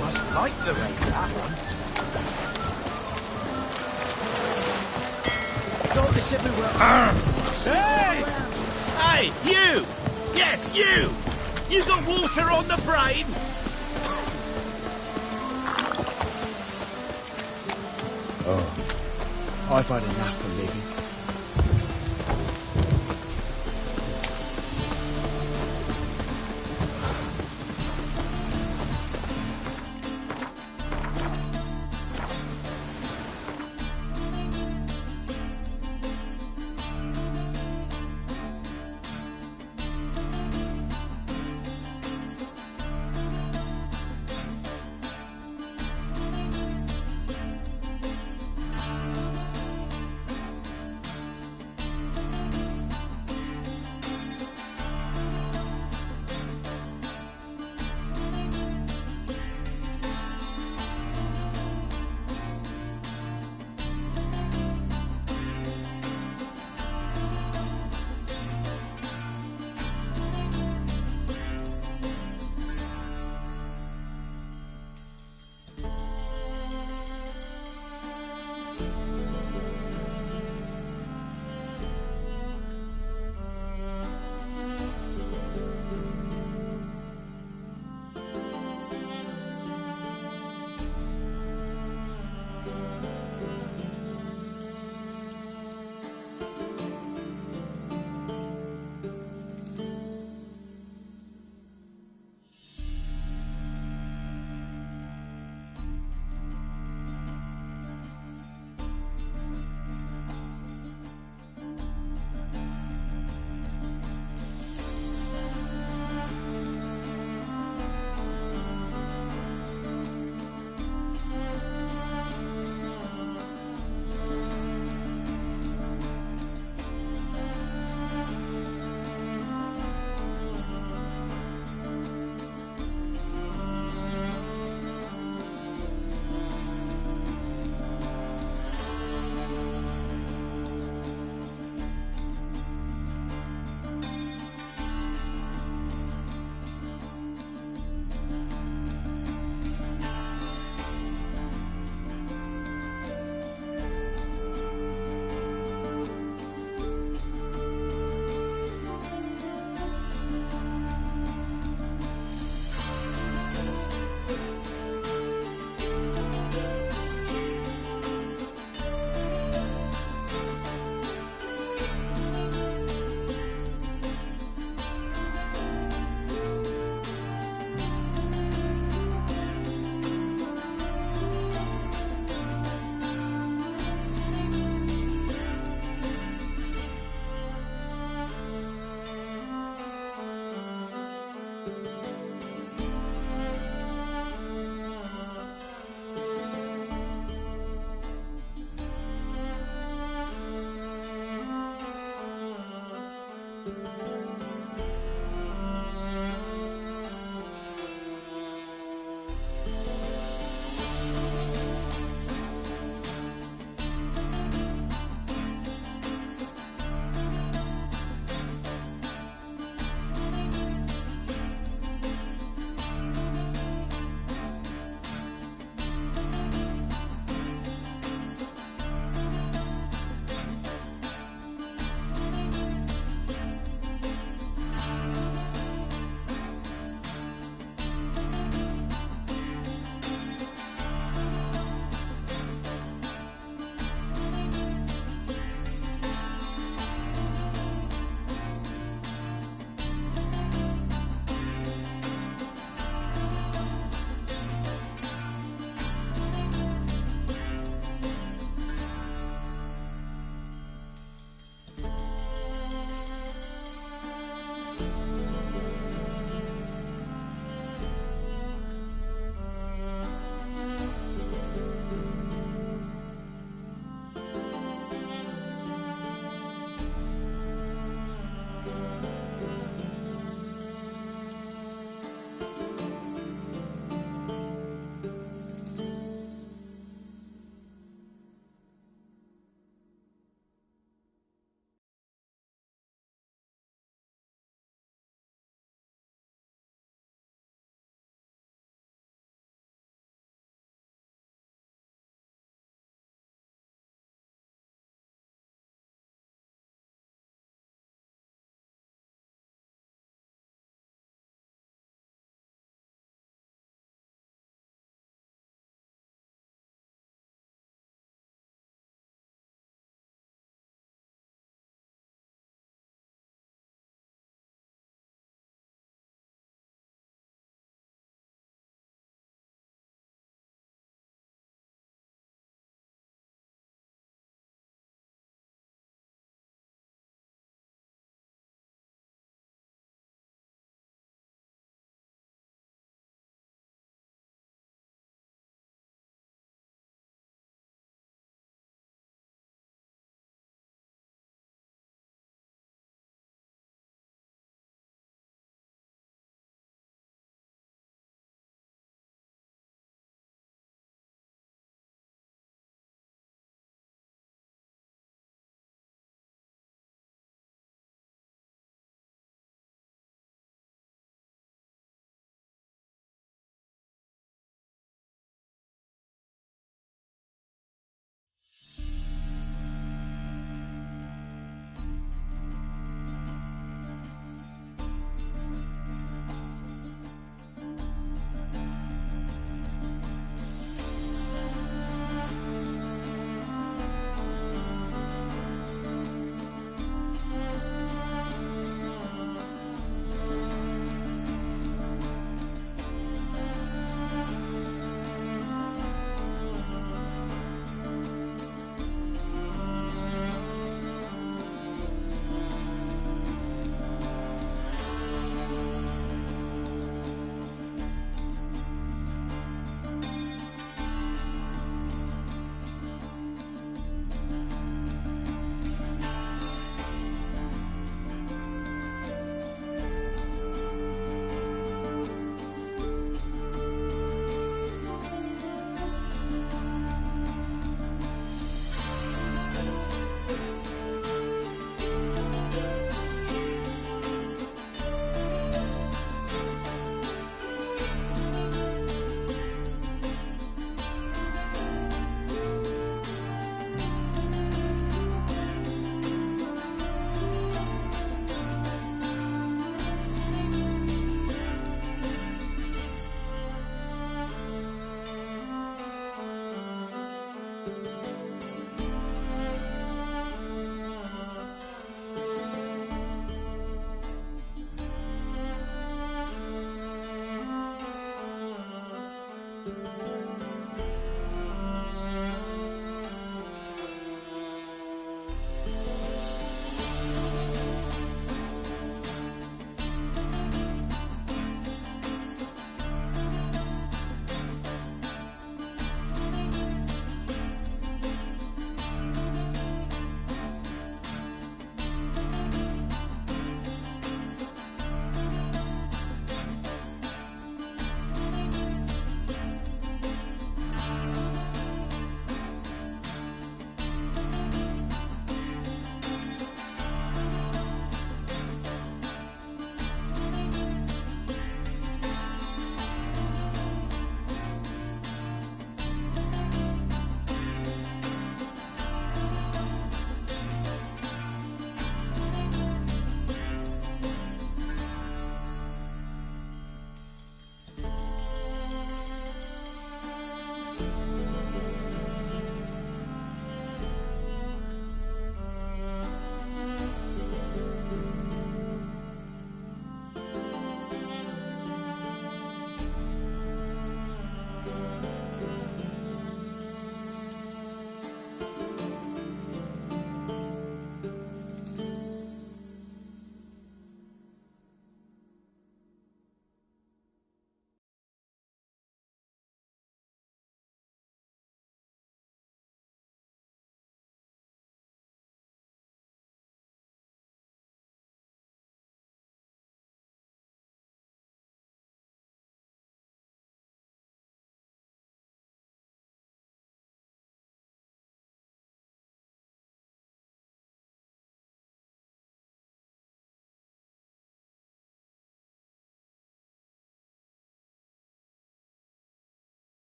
Must like the rain, that one. Got this everywhere. Hey! Hey, you! Yes, you! You got water on the brain? Oh, I've had enough of living.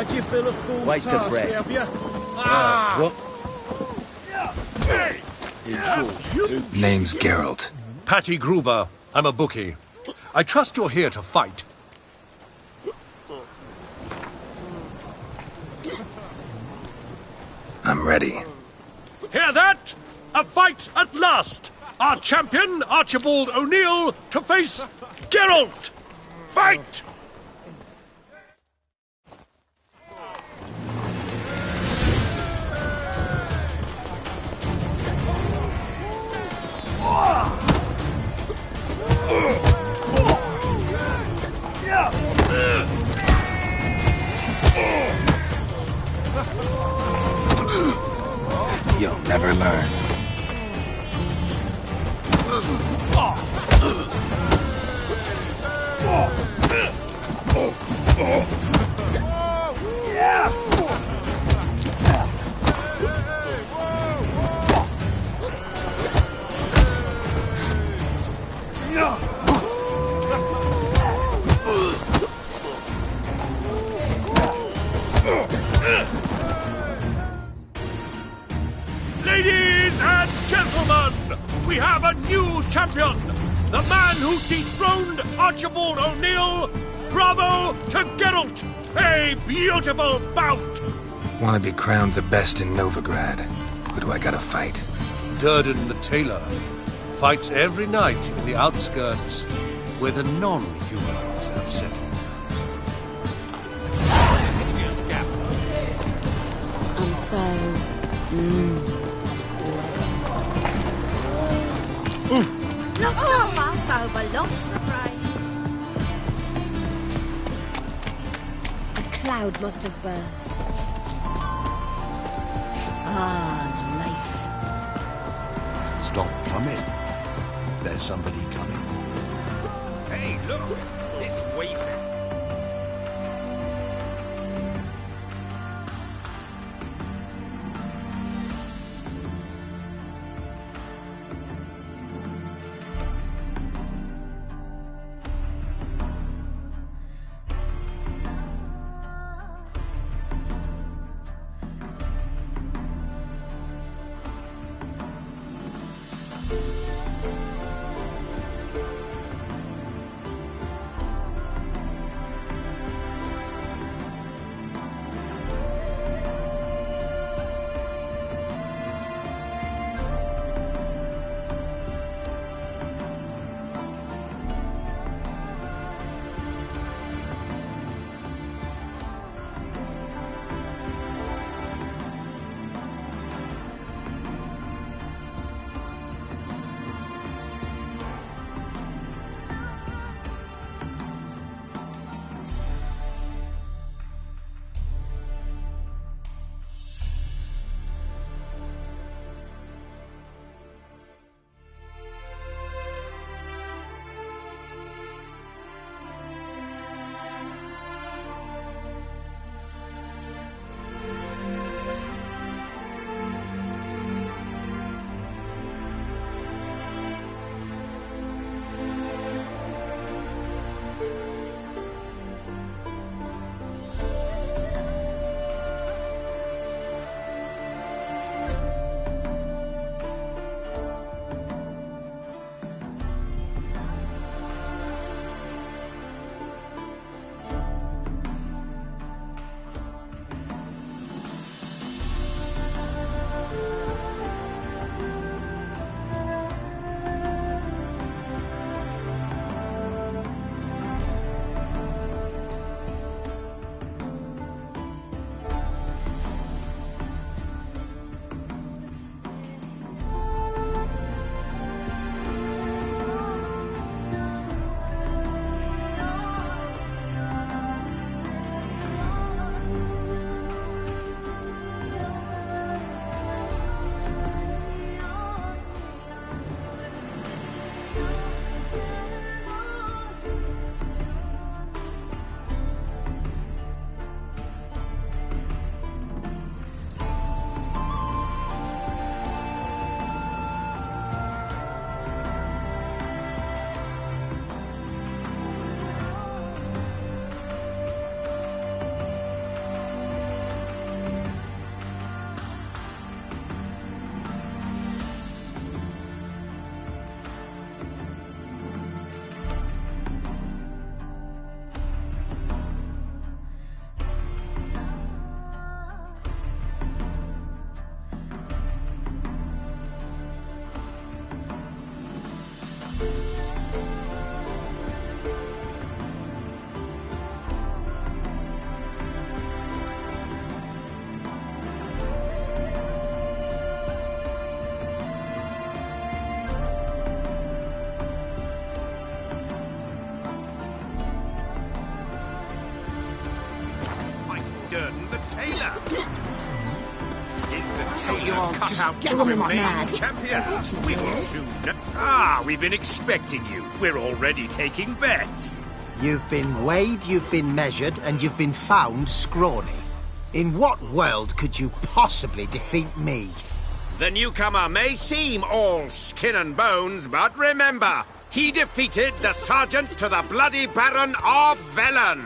Had you fill a fool's Waste of task, breath. have you? What? In short, Name's Geralt. Patty Gruber. I'm a bookie. I trust you're here to fight. I'm ready. Hear that? A fight at last! Our champion, Archibald O'Neill, to face Geralt! Fight! You'll never learn. Ladies and gentlemen, we have a new champion! The man who dethroned Archibald O'Neill! Bravo to Geralt! A beautiful bout! Want to be crowned the best in Novigrad? Who do I gotta fight? Durden the tailor fights every night in the outskirts where the non-humans have settled. I'm so... Lots of fuss over lots of rain. A cloud must have burst. Life. Stop coming. There's somebody coming. Hey, look! This wayfarer. you all cut just out get to off remain my mad. champions. We will soon. Ah, we've been expecting you. We're already taking bets. You've been weighed, you've been measured, and you've been found scrawny. In what world could you possibly defeat me? The newcomer may seem all skin and bones, but remember, he defeated the Sergeant to the Bloody Baron of Velen.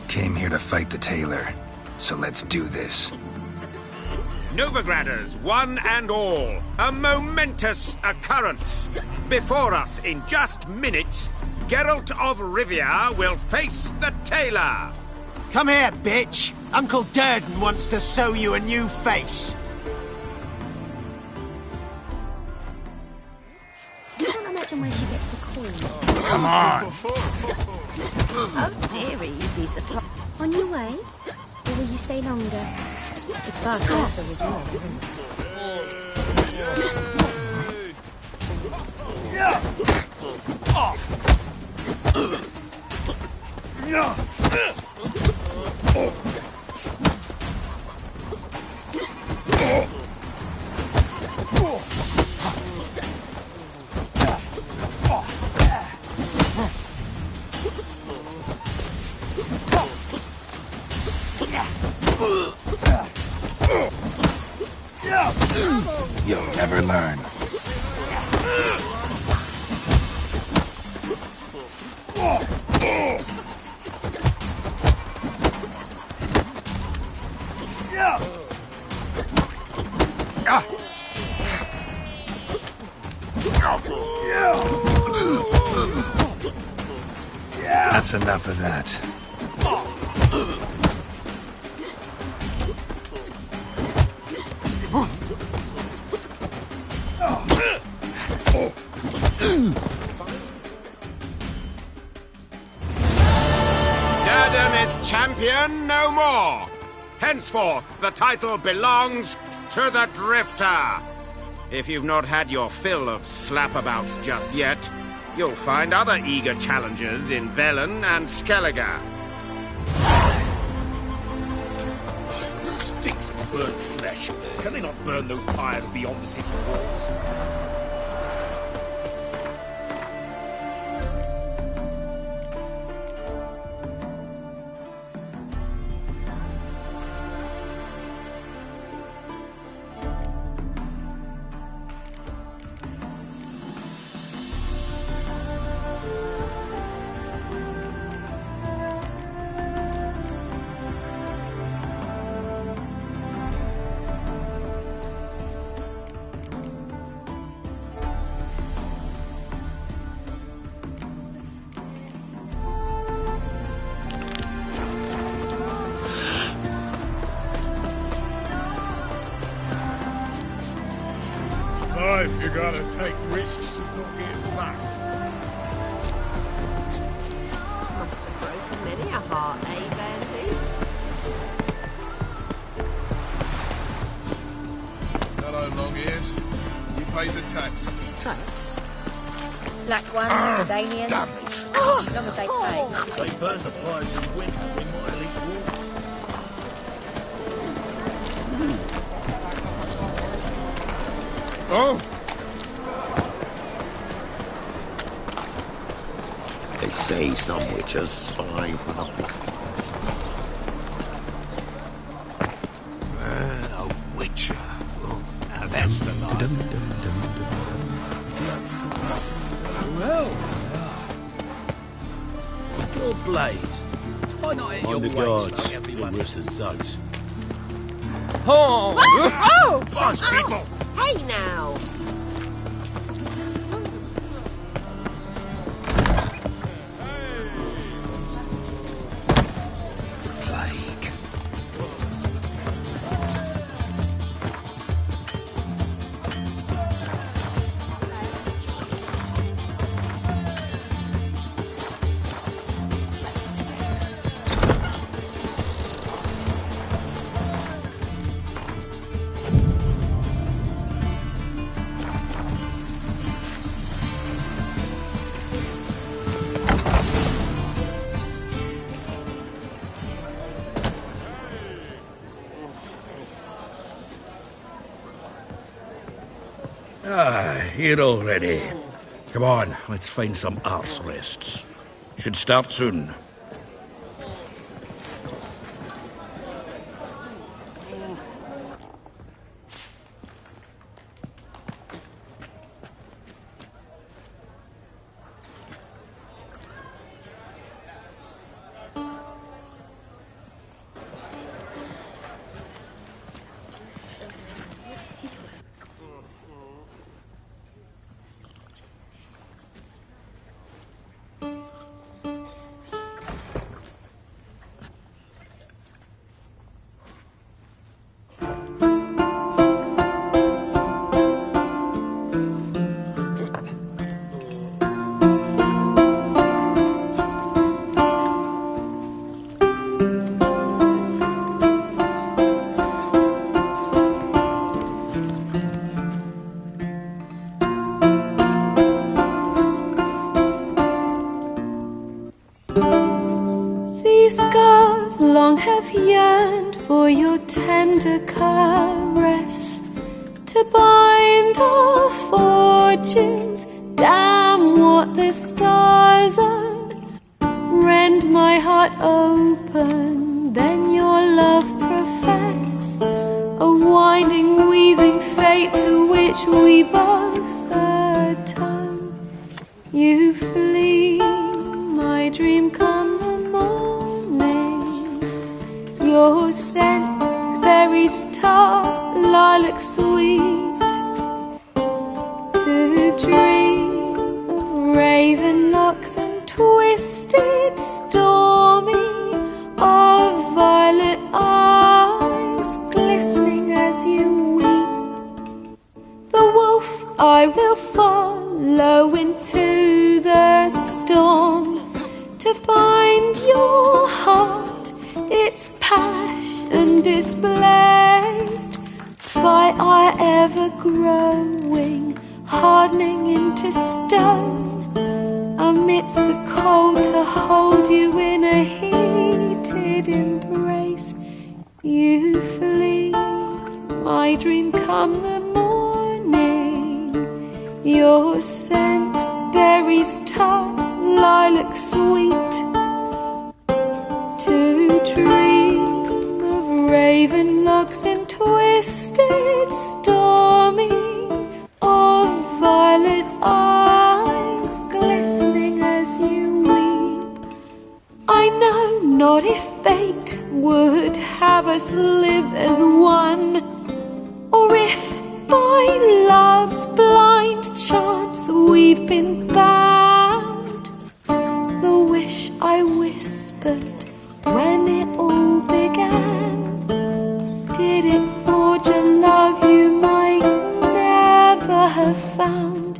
Came here to fight the tailor, so let's do this. Novigraders, one and all, a momentous occurrence. Before us, in just minutes, Geralt of Rivia will face the tailor. Come here, bitch. Uncle Durden wants to sew you a new face. You can't imagine where she gets the coin. Come on! Oh, dearie, you'd be surprised. On your way? Or will you stay longer? It's far safer with You'll never learn. That's enough of that. Durden is champion no more. Henceforth, the title belongs to the Drifter. If you've not had your fill of slapabouts just yet, you'll find other eager challengers in Velen and Skellige. Stinks of burnt flesh. Can they not burn those pyres beyond the city walls? Life, you gotta take risks and not get back. tax. Tax? Black ones, Medallions. Damn it. As long as they pay. If they burn the prize and win, we might at least walk. Oh! They say some witches spy for the big A witcher. Oh, now that's the line. Well, Your blades. Why not hit your On the waist guards, like you're everyone worse than thugs. oh! Oh! Buzz, people! Hey now! Plague. Here already. Come on, let's find some arse rests. Should start soon. These scars long have yearned for your tender caress, to bind our fortunes. Damn what the stars on. Rend my heart open, then your love profess, a winding, weaving fate to which we both atone. You flee, my dream come the morning. Your scent, berries tart, lilac sweet. To dream of raven locks and twisted, stormy, of violet eyes glistening as you weep. The wolf I will follow into the storm, to find your heart, its passion displaced by our ever-growing, hardening into stone, amidst the cold to hold you in a heated embrace. You flee, my dream come the morning, your scent, berries tart, lilac sweet. To dream of raven locks and twisted, stormy, of violet eyes glistening as you weep. I know not if fate would have us live as one, or if by love's blind chance we've been bound. The wish I whispered when it all began, did it forge a love you might never have found?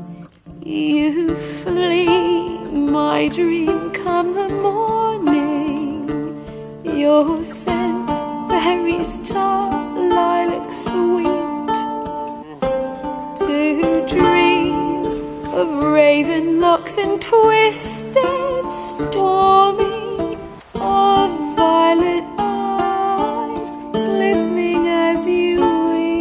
You flee, my dream come the morning, your scent, berries tart, lilac sweet. To dream of raven locks and twisted, stormy, of violet eyes glistening as you weep.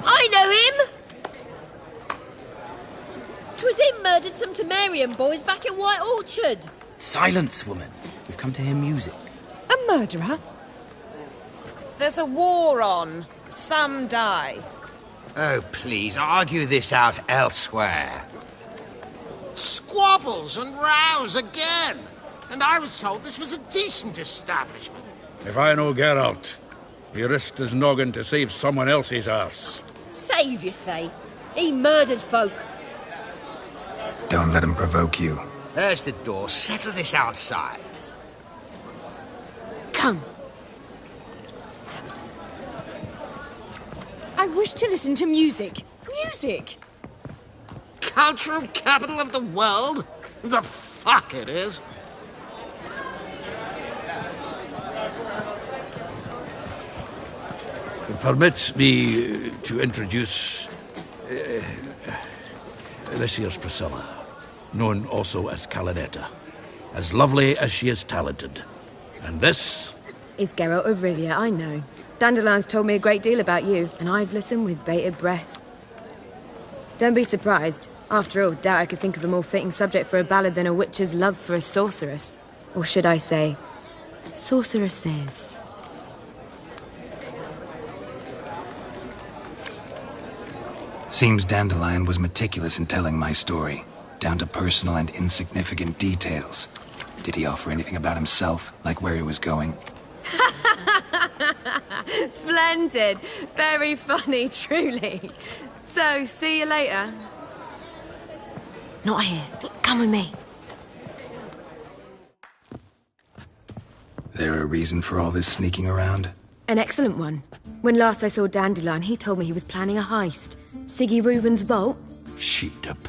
I know him! 'Twas him murdered some Temerian boys back in White Orchard. Silence, woman. We've come to hear music. A murderer? There's a war on. Some die. Oh, please, argue this out elsewhere. Squabbles and rows again. And I was told this was a decent establishment. If I know Geralt, he risked his noggin to save someone else's arse. Save, you say? He murdered folk. Don't let him provoke you. There's the door. Settle this outside. Come. I wish to listen to music. Music! Cultural capital of the world? The fuck it is. Permit me to introduce this here's Priscilla, known also as Calinetta, as lovely as she is talented. And this is Geralt of Rivia, I know. Dandelion's told me a great deal about you, and I've listened with bated breath. Don't be surprised. After all, doubt I could think of a more fitting subject for a ballad than a witch's love for a sorceress. Or should I say, sorceresses. Seems Dandelion was meticulous in telling my story, down to personal and insignificant details. Did he offer anything about himself, like where he was going? Splendid. Very funny, truly. So, see you later. Not here. Come with me. There a reason for all this sneaking around? An excellent one. When last I saw Dandelion, he told me he was planning a heist. Siggy Reuven's vault? sheepdip.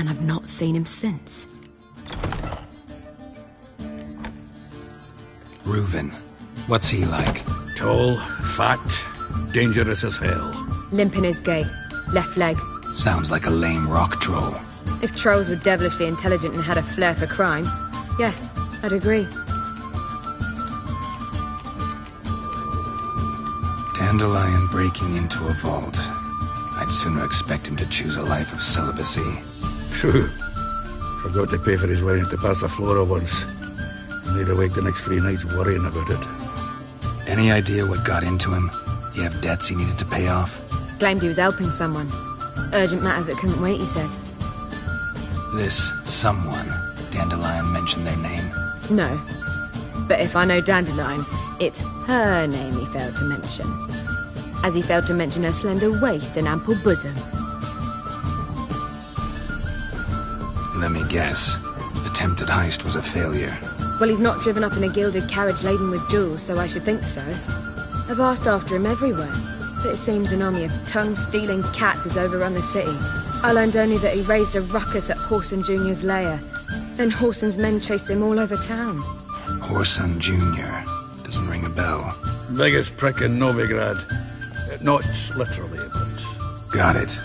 and I've not seen him since. Reuven. What's he like? Tall, fat, dangerous as hell. Limp in his gait, left leg. Sounds like a lame rock troll. If trolls were devilishly intelligent and had a flair for crime, yeah, I'd agree. Dandelion breaking into a vault. I'd sooner expect him to choose a life of celibacy. True. Forgot to pay for his way into Passaflora once. Made awake the next 3 nights worrying about it. Any idea what got into him? He have debts he needed to pay off? Claimed he was helping someone. Urgent matter that couldn't wait, he said. This someone, Dandelion mentioned their name? No. But if I know Dandelion, it's her name he failed to mention. As he failed to mention her slender waist and ample bosom. Let me guess. Attempted heist was a failure. Well, he's not driven up in a gilded carriage laden with jewels, so I should think so. I've asked after him everywhere, but it seems an army of tongue-stealing cats has overrun the city. I learned only that he raised a ruckus at Whoreson Jr.'s lair. Then Whoreson's men chased him all over town. Whoreson Jr. Doesn't ring a bell. Biggest prick in Novigrad. Not literally, but... Got it.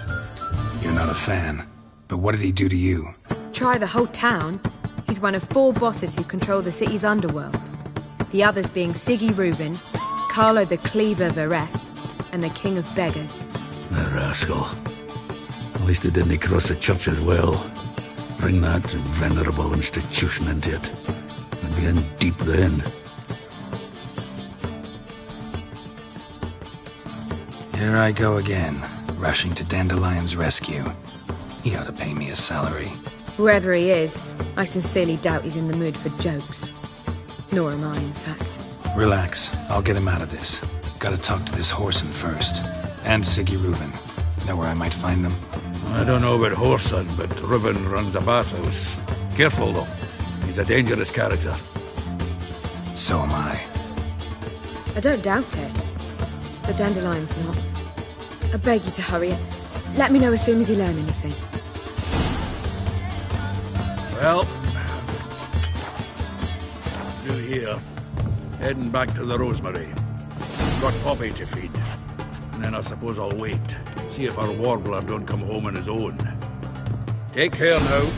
You're not a fan. But what did he do to you? Try the whole town. He's one of 4 bosses who control the city's underworld. The others being Siggy Reuven, Carlo the Cleaver Varese, and the King of Beggars. The rascal. At least he didn't cross the church as well. Bring that venerable institution into it. I'd be in deep then. Here I go again, rushing to Dandelion's rescue. He ought to pay me a salary. Wherever he is, I sincerely doubt he's in the mood for jokes. Nor am I, in fact. Relax. I'll get him out of this. Gotta talk to this Whoreson first. And Siggy Reuven. Know where I might find them? I don't know about Whoreson, but Reuven runs a bathhouse. Careful, though. He's a dangerous character. So am I. I don't doubt it. But Dandelion's not. I beg you to hurry it. Let me know as soon as you learn anything. Well, through here, heading back to the Rosemary. Got Poppy to feed. And then I suppose I'll wait, see if our warbler don't come home on his own. Take care now.